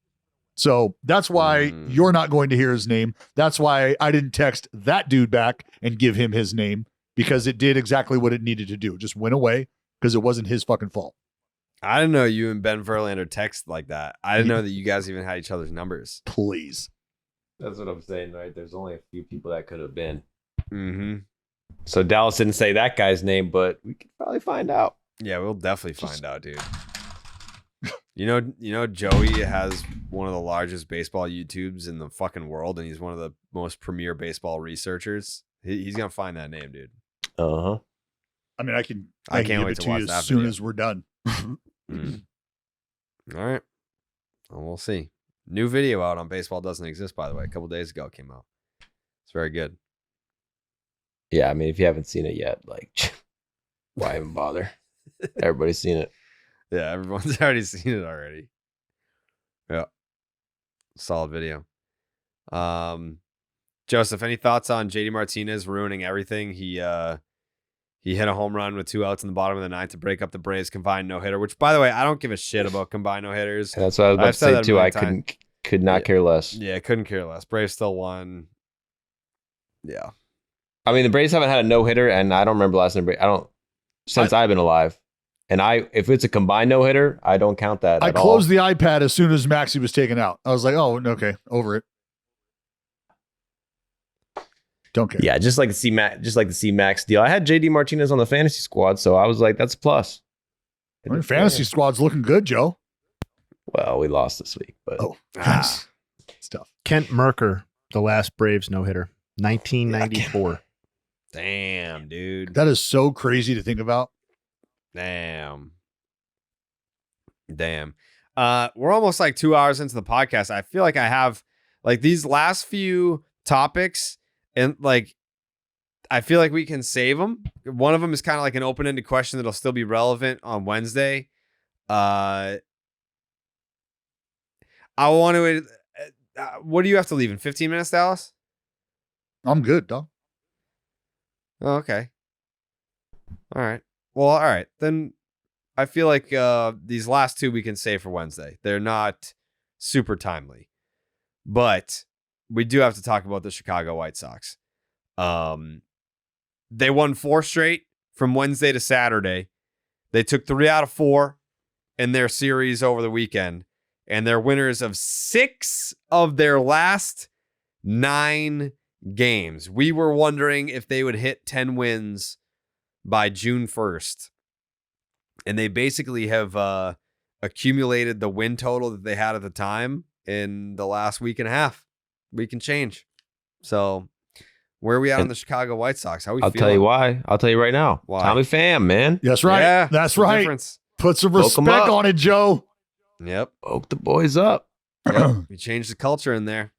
So that's why you're not going to hear his name. That's why I didn't text that dude back and give him his name, because it did exactly what it needed to do. It just went away because it wasn't his fucking fault. I didn't know you and Ben Verlander text like that. I didn't know that you guys even had each other's numbers. Please. That's what I'm saying, right? There's only a few people that could have been. Mm-hmm. So Dallas didn't say that guy's name, but we could probably find out. Yeah, we'll definitely find out, dude. You know, Joey has one of the largest baseball YouTubes in the fucking world, and he's one of the most premier baseball researchers. He's gonna find that name, dude. Uh-huh. I mean, I can't wait to watch that as soon as we're done. All right. Well, we'll see. New video out on Baseball Doesn't Exist, by the way. A couple days ago it came out. It's very good. Yeah, I mean, if you haven't seen it yet, like, why even bother? Everybody's seen it. Yeah, everyone's already seen it already. Yeah. Solid video. Joseph, any thoughts on JD Martinez ruining everything? He hit a home run with 2 outs in the bottom of the ninth to break up the Braves combined no-hitter, which, by the way, I don't give a shit about combined no-hitters. That's what I was about to say, too. I could not care less. Yeah, couldn't care less. Braves still won. Yeah. I mean, the Braves haven't had a no-hitter, and I don't remember last time. Since I've been alive. And if it's a combined no-hitter, I don't count that I closed the iPad as soon as Maxie was taken out. I was like, oh, okay, over it. Don't care. Yeah, just like the C-Max deal. I had JD Martinez on the fantasy squad, so I was like, that's a plus. I mean, fantasy squad's looking good, Joe. Well, we lost this week, but stuff. Kent Merker, the last Braves no-hitter, 1994. Damn, dude. That is so crazy to think about. Damn. We're almost like 2 hours into the podcast. I feel like I have like these last few topics, and like I feel like we can save them. One of them is kind of like an open-ended question that'll still be relevant on Wednesday. I want to. What do you have to leave in 15 minutes, Dallas? I'm good, dog. Oh, okay. All right. Well, all right. Then I feel like these last two we can save for Wednesday. They're not super timely. But we do have to talk about the Chicago White Sox. They won 4 straight from Wednesday to Saturday. They took 3 out of 4 in their series over the weekend. And they're winners of 6 of their last 9 games. We were wondering if they would hit 10 wins by June 1st. And they basically have accumulated the win total that they had at the time in the last week and a half. Week and change. So where are we at on the Chicago White Sox? How we I'll feeling? tell you why. I'll tell you right now. Why? Tommy Pham, man. That's right. Yeah, that's right. Difference. Put some respect on it, Joe. Yep. Woke the boys up. Yep. We changed the culture in there.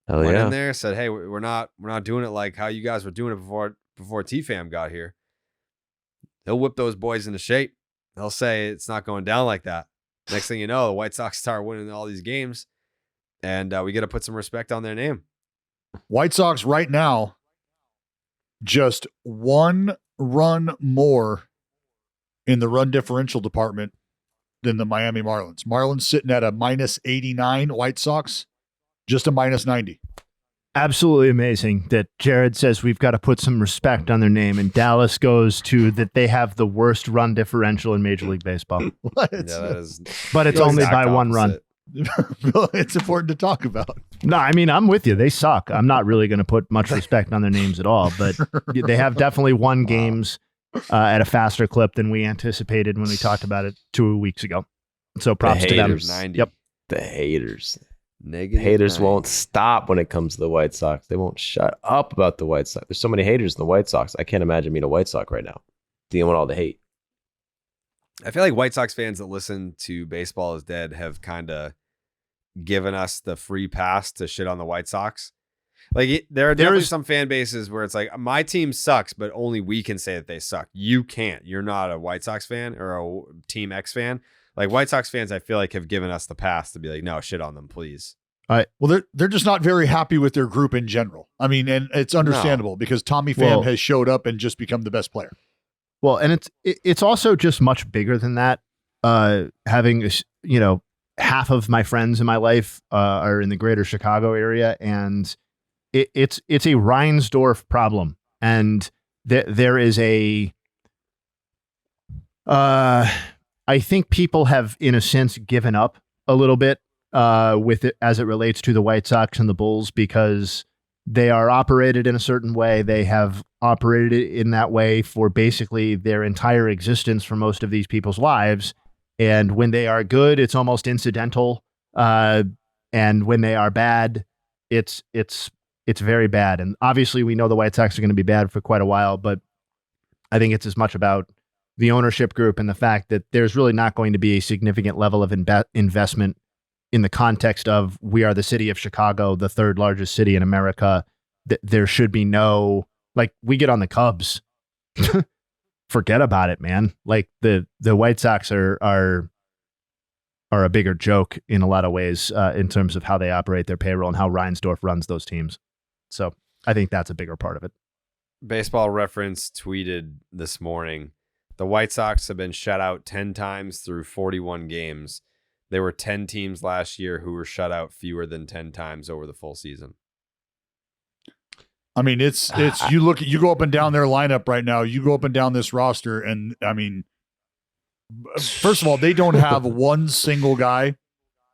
Hell Went yeah. in there, said, "Hey, we're not doing it like how you guys were doing it before T-Fam got here." He'll whip those boys into shape. He'll say it's not going down like that. Next thing you know, the White Sox start winning all these games, and we got to put some respect on their name. White Sox right now, just 1 run more in the run differential department than the Miami Marlins. Marlins sitting at a -89, White Sox just a -90. Absolutely amazing that Jared says we've got to put some respect on their name, and Dallas goes to that they have the worst run differential in Major League Baseball. What? Yeah, that is. But it's only by 1 run. It's important to talk about. No, I mean, I'm with you. They suck. I'm not really going to put much respect on their names at all, but they have definitely won games at a faster clip than we anticipated when we talked about it 2 weeks ago. So props to them. 90. Yep. The haters. Negative Haters 90. won't stop when it comes to the White Sox. They won't shut up about the White Sox. There's so many haters in the White Sox. I can't imagine being a White Sox right now, dealing with all the hate. I feel like White Sox fans that listen to Baseball is Dead have kind of given us the free pass to shit on the White Sox. Like there are definitely some fan bases where it's like, my team sucks, but only we can say that they suck. You can't. You're not a White Sox fan or a Team X fan. Like White Sox fans, I feel like have given us the pass to be like, no, shit on them, please. Well, they're just not very happy with their group in general. I mean, and it's understandable because Tommy Pham has showed up and just become the best player. Well, and it's also just much bigger than that. Having, half of my friends in my life are in the greater Chicago area, and it's a Reinsdorf problem. And there is I think people have, in a sense, given up a little bit with it as it relates to the White Sox and the Bulls, because they are operated in a certain way. They have operated in that way for basically their entire existence for most of these people's lives. And when they are good, it's almost incidental. And when they are bad, it's very bad. And obviously we know the White Sox are going to be bad for quite a while, but I think it's as much about the ownership group and the fact that there's really not going to be a significant level of investment in the context of we are the city of Chicago, the third largest city in America. There should be no, like, we get on the Cubs. Forget about it, man. Like the White Sox are a bigger joke in a lot of ways in terms of how they operate their payroll and how Reinsdorf runs those teams. So I think that's a bigger part of it. Baseball Reference tweeted this morning, the White Sox have been shut out 10 times through 41 games. There were 10 teams last year who were shut out fewer than 10 times over the full season. I mean, it's you go up and down their lineup right now. You go up and down this roster, and I mean, first of all, they don't have one single guy.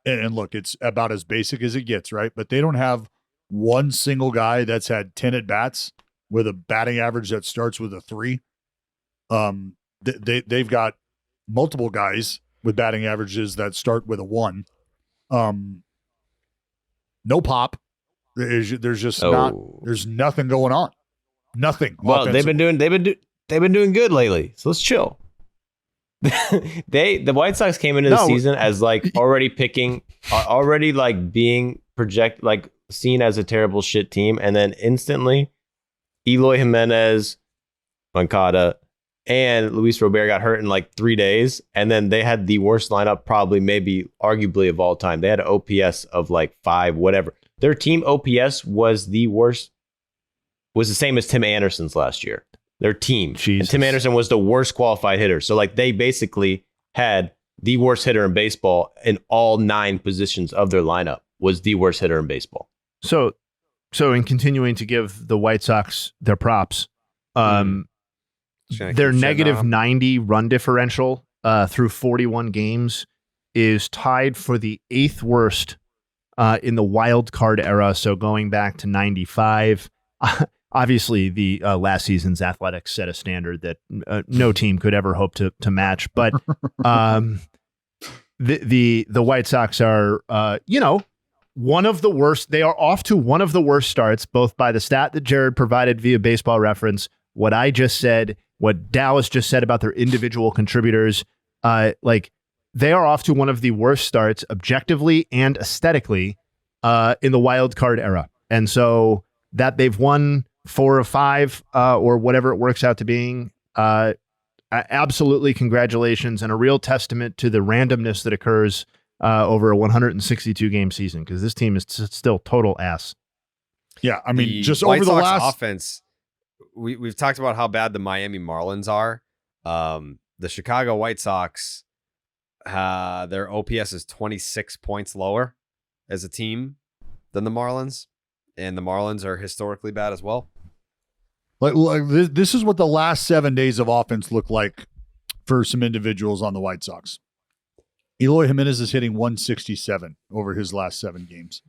And look, it's about as basic as it gets, right? But they don't have one single guy that's had 10 at bats with a batting average that starts with a 3. They've got multiple guys with batting averages that start with a 1. No pop. There's just there's nothing going on. Nothing. Well, they've been doing good lately. So let's chill. The White Sox came into the season as like already being projected, like seen as a terrible shit team, and then instantly Eloy Jimenez, Moncada, and Luis Robert got hurt in like 3 days, and then they had the worst lineup probably, maybe arguably, of all time. They had an OPS of like 5, whatever. Their team OPS was the worst, was the same as Tim Anderson's last year. Their team. And Tim Anderson was the worst qualified hitter. So like they basically had the worst hitter in baseball in all 9 positions of their lineup, was the worst hitter in baseball. So in continuing to give the White Sox their props, their negative 90 run differential through 41 games is tied for the 8th worst in the wild card era. So going back to 95, obviously the last season's Athletics set a standard that no team could ever hope to match. But the White Sox are, one of the worst. They are off to one of the worst starts, both by the stat that Jared provided via Baseball Reference, what I just said, what Dallas just said about their individual contributors. Like they are off to one of the worst starts objectively and aesthetically in the wild card era. And so that they've won 4 of 5 or whatever it works out to being, absolutely congratulations, and a real testament to the randomness that occurs over a 162 game season, because this team is still total ass. Yeah, I mean, just White over the Sox last offense, we've talked about how bad the Miami Marlins are. The Chicago White Sox, their OPS is 26 points lower as a team than the Marlins, and the Marlins are historically bad as well. Like this is what the last 7 days of offense look like for some individuals on the White Sox. Eloy Jimenez is hitting 167 over his last 7 games.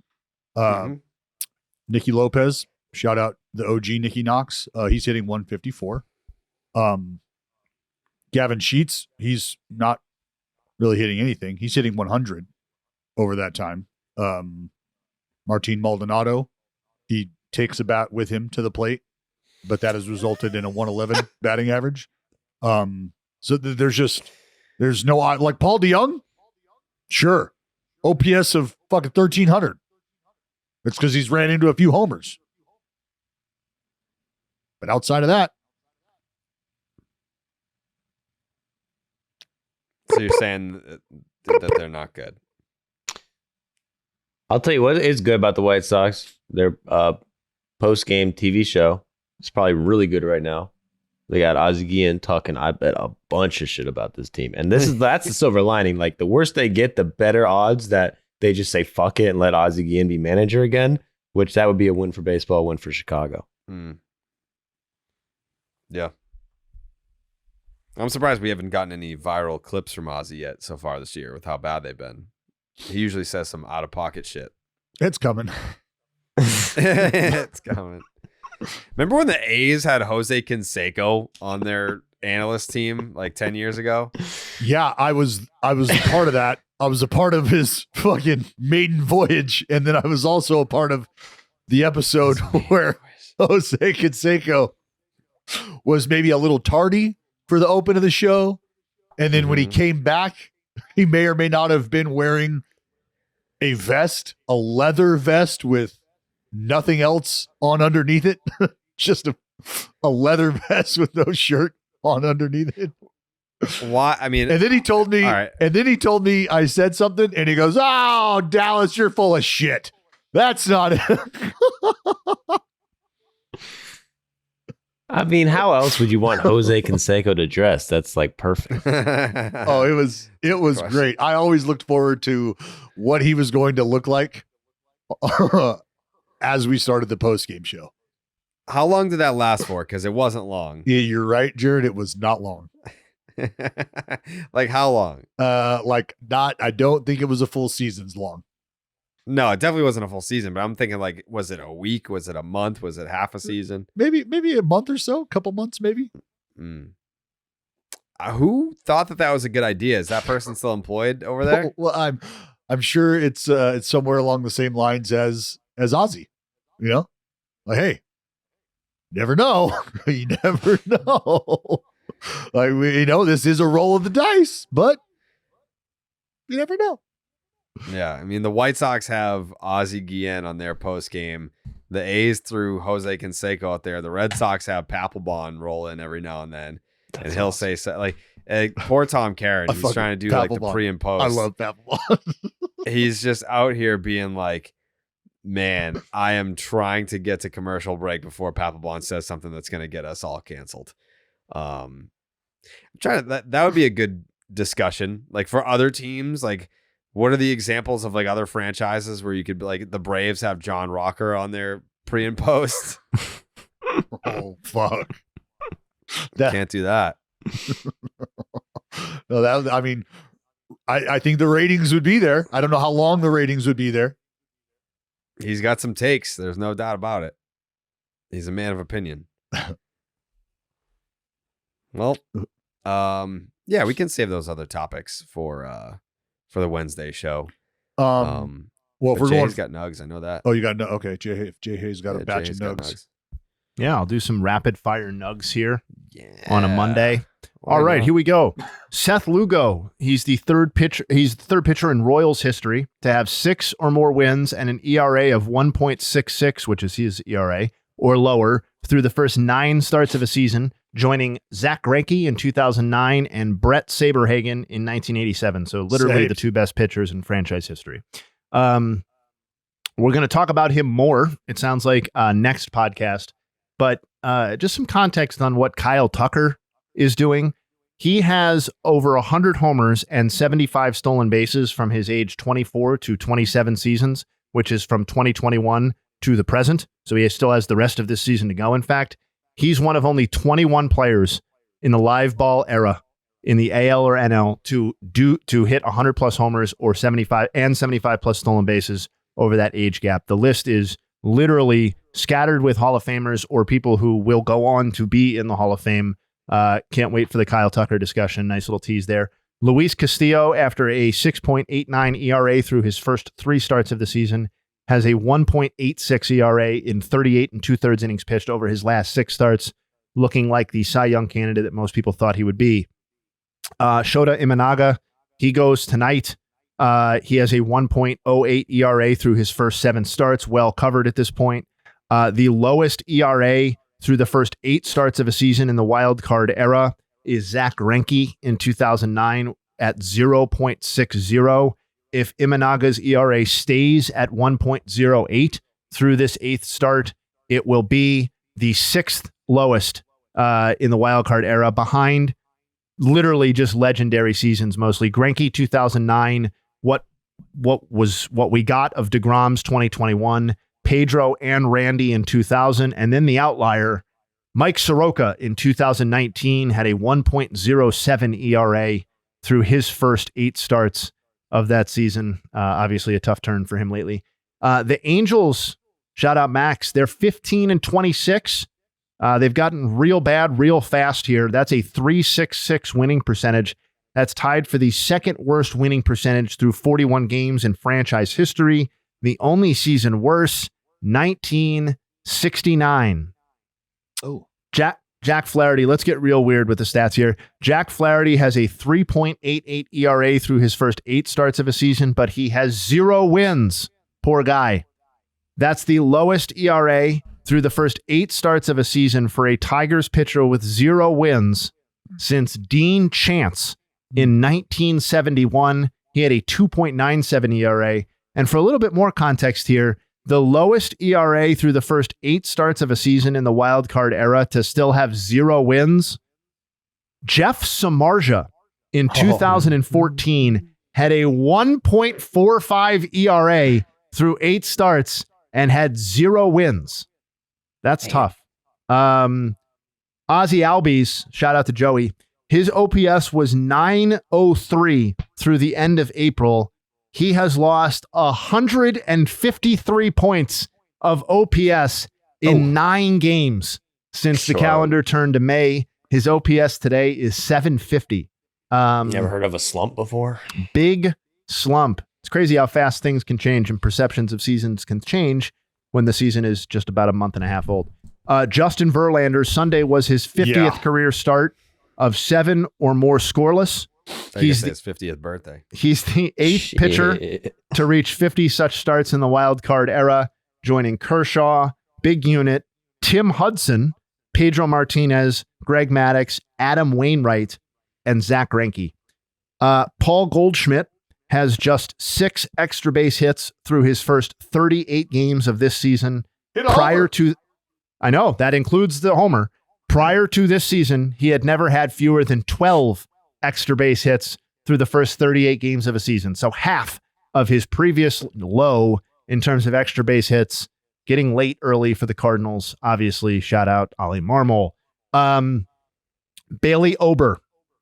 Nicky Lopez, shout out the OG Nicky Knox. He's hitting 154. Gavin Sheets, he's not really hitting anything. He's hitting 100 over that time. Martin Maldonado, he takes a bat with him to the plate, but that has resulted in a 111 batting average. So there's no, like Paul DeYoung, sure. OPS of fucking 1,300. It's because he's ran into a few homers. But outside of that. So you're saying that they're not good. I'll tell you what is good about the White Sox. Their post-game TV show is probably really good right now. They got Ozzie Guillen talking, I bet, a bunch of shit about this team. And that's the silver lining. Like, the worse they get, the better odds that they just say fuck it and let Ozzie Guillen be manager again, which that would be a win for baseball, a win for Chicago. Yeah. I'm surprised we haven't gotten any viral clips from Ozzie yet so far this year with how bad they've been. He usually says some out-of-pocket shit. It's coming. It's coming. Remember when the A's had Jose Canseco on their analyst team like 10 years ago? Yeah, I was a part of that. I was a part of his fucking maiden voyage, and then I was also a part of the episode where Jose Canseco was maybe a little tardy for the open of the show, and then when he came back, he may or may not have been wearing a vest, a leather vest with nothing else on underneath it. Just a leather vest with no shirt on underneath it. Why? I mean, and then he told me, I said something, and he goes, "Oh, Dallas, you're full of shit. That's not it." I mean, how else would you want Jose Canseco to dress? That's like perfect. Oh, it was great. I always looked forward to what he was going to look like as we started the post-game show. How long did that last for? Because it wasn't long. Yeah, you're right, Jared. It was not long. Like how long? I don't think it was a full season's long. No, it definitely wasn't a full season, but I'm thinking like, was it a week? Was it a month? Was it half a season? Maybe a month or so, a couple months, maybe. Who thought that was a good idea? Is that person still employed over there? Well, I'm sure it's somewhere along the same lines as Ozzy, you know, like, hey, never know. You never know. Like, this is a roll of the dice, but you never know. Yeah, I mean, the White Sox have Ozzie Guillen on their post game. The A's threw Jose Canseco out there. The Red Sox have Papelbon roll in every now and then, and he'll say so, like poor Tom Caron. He's trying to do like the pre and post. I love Papelbon. He's just out here being like, man, I am trying to get to commercial break before Papelbon says something that's going to get us all canceled. I'm trying to, that would be a good discussion. Like for other teams, like what are the examples of like other franchises where you could be like the Braves have John Rocker on their pre and post? Oh, fuck. Can't do that. No, I mean, I think the ratings would be there. I don't know how long the ratings would be there. He's got some takes. There's no doubt about it. He's a man of opinion. Well, yeah, we can save those other topics for the Wednesday show. Well, if we're Jay's got nugs. I know that. Oh, you got okay. Jayhay's got a batch of nugs. Yeah, I'll do some rapid fire nugs here on a Monday. All right, here we go. Seth Lugo. He's the third pitcher. He's the third pitcher in Royals history to have 6 or more wins and an ERA of 1.66, which is his ERA, or lower through the first 9 starts of a season, joining Zach Greinke in 2009 and Brett Saberhagen in 1987. So literally the 2 best pitchers in franchise history. We're going to talk about him more, it sounds like, next podcast. But just some context on what Kyle Tucker is doing. He has over 100 homers and 75 stolen bases from his age 24 to 27 seasons, which is from 2021 to the present. So he still has the rest of this season to go. In fact, he's one of only 21 players in the live ball era in the AL or NL to hit 100 plus homers or 75 plus stolen bases over that age gap. The list is literally scattered with Hall of Famers or people who will go on to be in the Hall of Fame. Can't wait for the Kyle Tucker discussion. Nice little tease there. Luis Castillo, after a 6.89 ERA through his first 3 starts of the season, has a 1.86 ERA in 38 2/3 innings pitched over his last 6 starts, looking like the Cy Young candidate that most people thought he would be. Shota Imanaga, he goes tonight. He has a 1.08 ERA through his first 7 starts, well covered at this point. The lowest ERA through the first 8 starts of a season in the wild card era is Zach Greinke in 2009 at 0.60. If Imanaga's ERA stays at 1.08 through this 8th start, it will be the 6th lowest in the wild card era, behind literally just legendary seasons mostly. Greinke 2009, what we got of DeGrom's 2021, Pedro and Randy in 2000, and then the outlier, Mike Soroka in 2019 had a 1.07 ERA through his first 8 starts of that season. Obviously a tough turn for him lately. The Angels, shout out Max, they're 15-26. They've gotten real bad real fast here. That's a 3.66 winning percentage. That's tied for the second worst winning percentage through 41 games in franchise history. The only season worse, 1969. Oh, Jack Flaherty, let's get real weird with the stats here. Jack Flaherty has a 3.88 ERA through his first 8 starts of a season, but he has 0 wins. Poor guy. That's the lowest ERA through the first 8 starts of a season for a Tigers pitcher with 0 wins since Dean Chance in 1971. He had a 2.97 ERA. And for a little bit more context here, the lowest ERA through the first 8 starts of a season in the wild card era to still have 0 wins, Jeff Samardzija in 2014 had a 1.45 ERA through 8 starts and had 0 wins. That's tough. Ozzy Albies, shout out to Joey. His OPS was 903 through the end of April. He has lost 153 points of OPS in 9 games since the calendar turned to May. His OPS today is 750. Never heard of a slump before? Big slump. It's crazy how fast things can change and perceptions of seasons can change when the season is just about a month and a half old. Justin Verlander, Sunday was his 50th career start of 7 or more scoreless. He's his 50th birthday. He's the 8th pitcher to reach 50 such starts in the wild card era, joining Kershaw, Big Unit, Tim Hudson, Pedro Martinez, Greg Maddux, Adam Wainwright, and Zach Greinke. Paul Goldschmidt has just 6 extra base hits through his first 38 games of this season. I know, that includes the homer. Prior to this season, he had never had fewer than 12 extra base hits through the first 38 games of a season. So half of his previous low in terms of extra base hits, getting late early for the Cardinals. Obviously, shout out Oli Marmol. Bailey Ober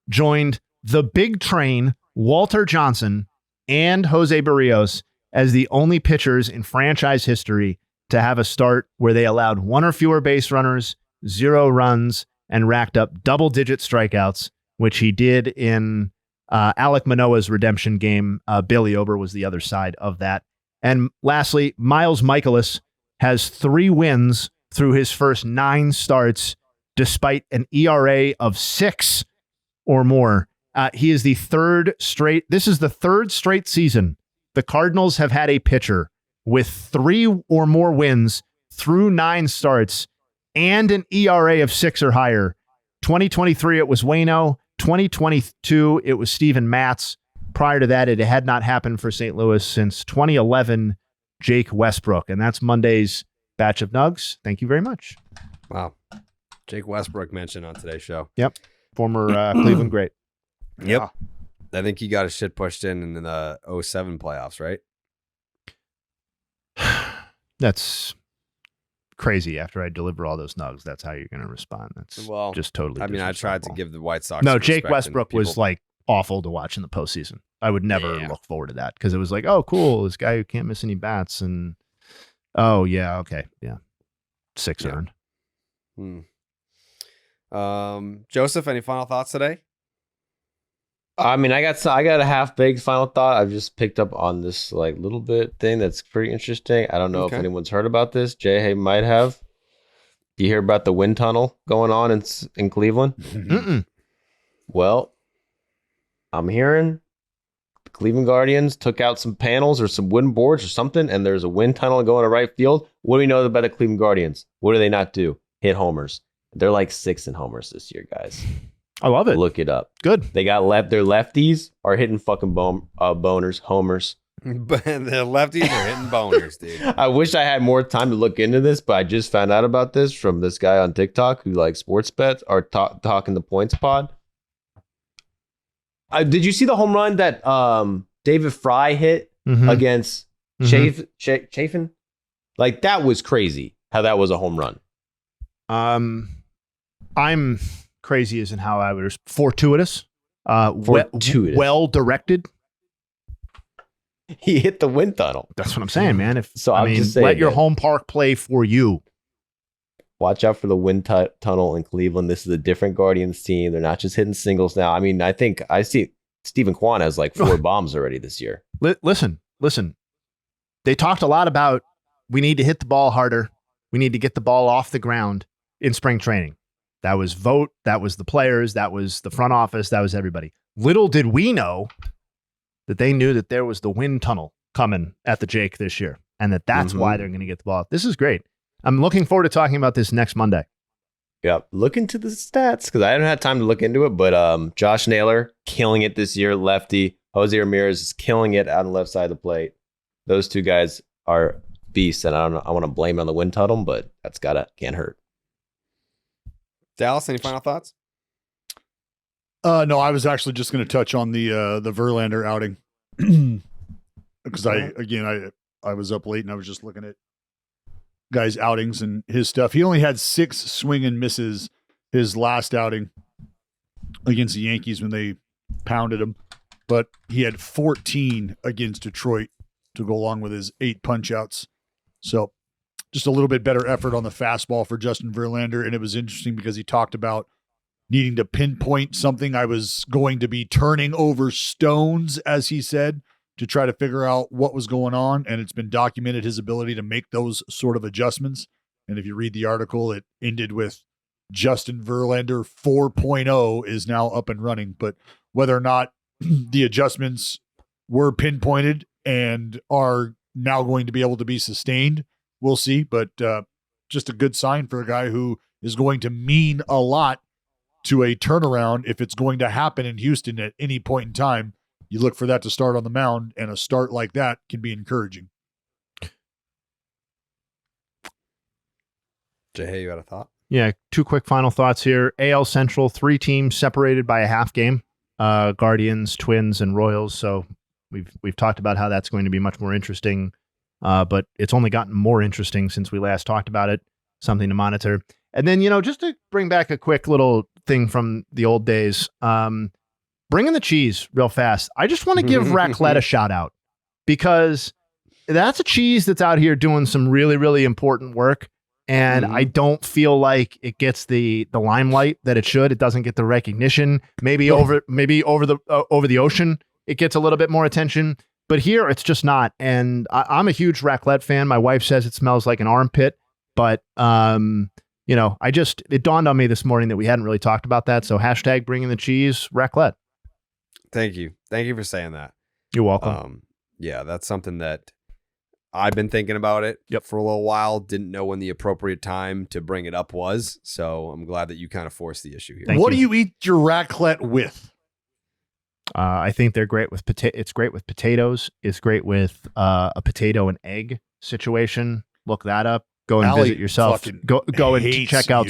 joined the big train, Walter Johnson and Jose Barrios as the only pitchers in franchise history to have a start where they allowed 1 or fewer base runners, 0 runs, and racked up double-digit strikeouts, which he did in Alek Manoah's redemption game. Bailey Ober was the other side of that. And lastly, Miles Mikolas has 3 wins through his first 9 starts, despite an ERA of 6 or more. He is the third straight. This is the third straight season the Cardinals have had a pitcher with 3 or more wins through 9 starts and an ERA of 6 or higher. 2023, it was Waino. 2022, it was Steven Matz. Prior to that, it had not happened for St. Louis since 2011, Jake Westbrook. And that's Monday's batch of Nugs. Thank you very much. Wow. Jake Westbrook mentioned on today's show. Yep. Former Cleveland great. Yep. I think he got his shit pushed in the 07 playoffs, right? That's crazy. After I deliver all those Nugs, that's how you're going to respond. That's just totally I mean, I tried to give the White Sox No, Jake Westbrook was like awful to watch in the postseason. I would never look forward to that because it was like, oh, cool. This guy who can't miss any bats. And, oh, yeah, okay. Yeah. 6 earned. Joseph, any final thoughts today? I mean, I got a half-baked final thought. I've just picked up on this like little bit thing that's pretty interesting. I don't know if anyone's heard about this. Jayhay might have. Do you hear about the wind tunnel going on in Cleveland? Mm-mm. Well, I'm hearing the Cleveland Guardians took out some panels or some wooden boards or something, and there's a wind tunnel going to right field. What do we know about the Cleveland Guardians? What do they not do? Hit homers. They're like 6 in homers this year, guys. I love it. Look it up. Good. They got their lefties are hitting fucking boners, homers. But the lefties are hitting boners, dude. I wish I had more time to look into this, but I just found out about this from this guy on TikTok who likes sports bets or talking the points pod. Did you see the home run that David Fry hit against Chafin? Like, that was crazy how that was a home run. I'm crazy as in how I would fortuitous. Fortuitous. Well directed. He hit the wind tunnel. That's what I'm saying, man. Just saying, let your home park play for you. Watch out for the wind tunnel in Cleveland. This is a different Guardians team. They're not just hitting singles now. I mean, I think I see Stephen Kwan has like 4 bombs already this year. Listen. They talked a lot about we need to hit the ball harder. We need to get the ball off the ground in spring training. That was Vogt. That was the players. That was the front office. That was everybody. Little did we know that they knew that there was the wind tunnel coming at the Jake this year, and that's why they're going to get the ball. This is great. I'm looking forward to talking about this next Monday. Yeah, look into the stats because I haven't had time to look into it. But Josh Naylor killing it this year, lefty. Jose Ramirez is killing it on the left side of the plate. Those 2 guys are beasts, and I don't know. I want to blame it on the wind tunnel, but can't hurt. Dallas, any final thoughts? No, I was actually just going to touch on the Verlander outing because I was up late and I was just looking at guys' outings and his stuff. He only had 6 swing and misses his last outing against the Yankees when they pounded him, but he had 14 against Detroit to go along with his 8 punch outs. So just a little bit better effort on the fastball for Justin Verlander. And it was interesting because he talked about needing to pinpoint something. I was going to be turning over stones, as he said, to try to figure out what was going on. And it's been documented his ability to make those sort of adjustments. And if you read the article, it ended with Justin Verlander 4.0 is now up and running. But whether or not the adjustments were pinpointed and are now going to be able to be sustained, we'll see. But just a good sign for a guy who is going to mean a lot to a turnaround if it's going to happen in Houston at any point in time. You look for that to start on the mound, and a start like that can be encouraging. Jayhay, you had a thought? Yeah, 2 quick final thoughts here. AL Central, 3 teams separated by a half game. Guardians, Twins, and Royals. So we've talked about how that's going to be much more interesting, but it's only gotten more interesting since we last talked about it. Something to monitor. And then, just to bring back a quick little thing from the old days, bringing the cheese real fast. I just want to give Raclette a shout out because that's a cheese that's out here doing some really, really important work. And I don't feel like it gets the limelight that it should. It doesn't get the recognition. Maybe over the ocean, it gets a little bit more attention. But here, it's just not. And I'm a huge Raclette fan. My wife says it smells like an armpit. But it dawned on me this morning that we hadn't really talked about that. So hashtag bringing the cheese, raclette. Thank you. Thank you for saying that. You're welcome. Yeah, that's something that I've been thinking about it for a little while. Didn't know when the appropriate time to bring it up was. So I'm glad that you kind of forced the issue here. What do you eat your raclette with? I think they're great with It's great with potatoes. It's great with a potato and egg situation. Look that up. Go and visit yourself. Go and check out.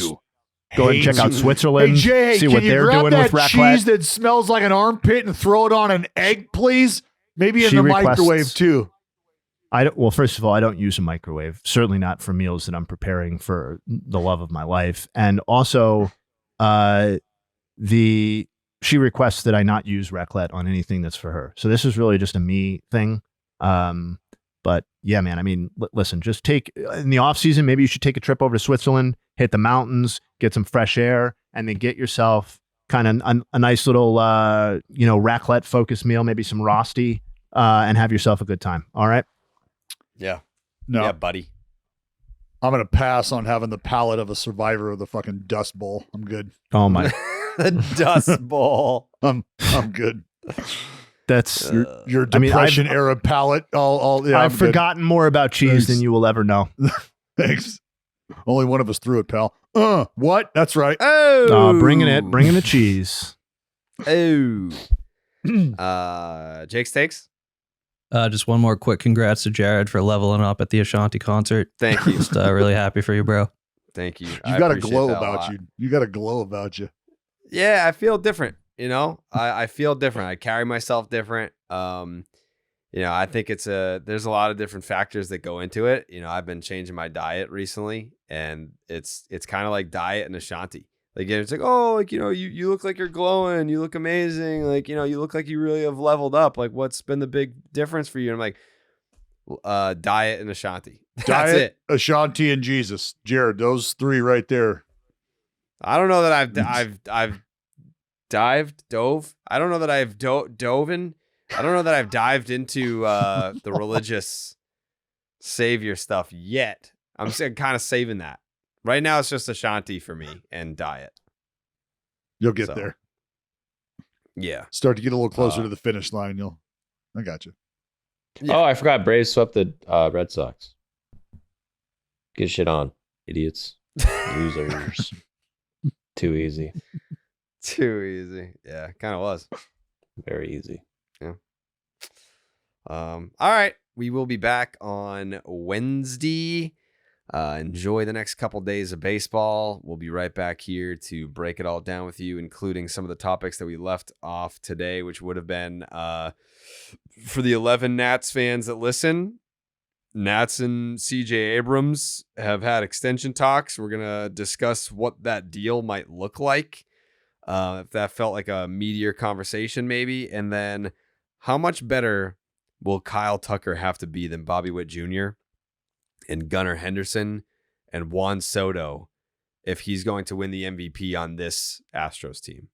Go and check out Switzerland. Hey, Jay, see what they're doing with raclette. Cheese that smells like an armpit and throw it on an egg, please. Maybe in the microwave too. Well, first of all, I don't use a microwave. Certainly not for meals that I'm preparing for the love of my life. And also, she requests that I not use raclette on anything that's for her. So this is really just a me thing. But yeah, man, I mean, listen, just take in the off season, maybe you should take a trip over to Switzerland, hit the mountains, get some fresh air, and then get yourself kind of a nice little, raclette focused meal, maybe some rosti, and have yourself a good time. All right. Yeah. No. Yeah, buddy. I'm going to pass on having the palate of a survivor of the fucking Dust Bowl. I'm good. Oh my. The Dust Bowl. I'm good. That's your Depression era palate. I've forgotten more about cheese than you will ever know. Thanks. Only one of us threw it, pal. What? That's right. Oh, bringing the cheese. Oh. Jake's takes. Just one more quick congrats to Jared for leveling up at the Ashanti concert. Thank you. Just really happy for you, bro. Thank you. You got a glow about you. You got a glow about you. Yeah, I feel different. I feel different. I carry myself different. I think there's a lot of different factors that go into it. I've been changing my diet recently, and it's kind of like diet and Ashanti. Like, it's like, you look like you're glowing. You look amazing. Like, you look like you really have leveled up. Like, what's been the big difference for you? And I'm like, diet and Ashanti. That's it. Ashanti and Jesus. Jared, those three right there. I don't know that I've dove. I don't know that I've dove in. I don't know that I've dived into the religious savior stuff yet. I'm kind of saving that. Right now, it's just Ashanti for me and diet. You'll get there. Yeah. Start to get a little closer to the finish line. I got you. Yeah. Oh, I forgot. Braves swept the Red Sox. Get shit on, idiots. Losers. Too easy. Too easy. Yeah, kind of was. Very easy. Yeah. All right. We will be back on Wednesday. Enjoy the next couple days of baseball. We'll be right back here to break it all down with you, including some of the topics that we left off today, which would have been for the 11 Nats fans that listen. Nats and CJ Abrams have had extension talks. We're going to discuss what that deal might look like. If that felt like a meteor conversation, maybe. And then how much better will Kyle Tucker have to be than Bobby Witt Jr. and Gunnar Henderson and Juan Soto if he's going to win the MVP on this Astros team?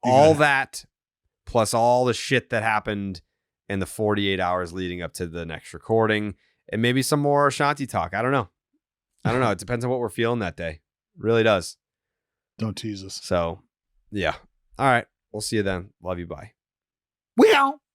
All that plus all the shit that happened in the 48 hours leading up to the next recording, and maybe some more Ashanti talk. I don't know. It depends on what we're feeling that day. It really does. Don't tease us. So, yeah. All right. We'll see you then. Love you. Bye. Well.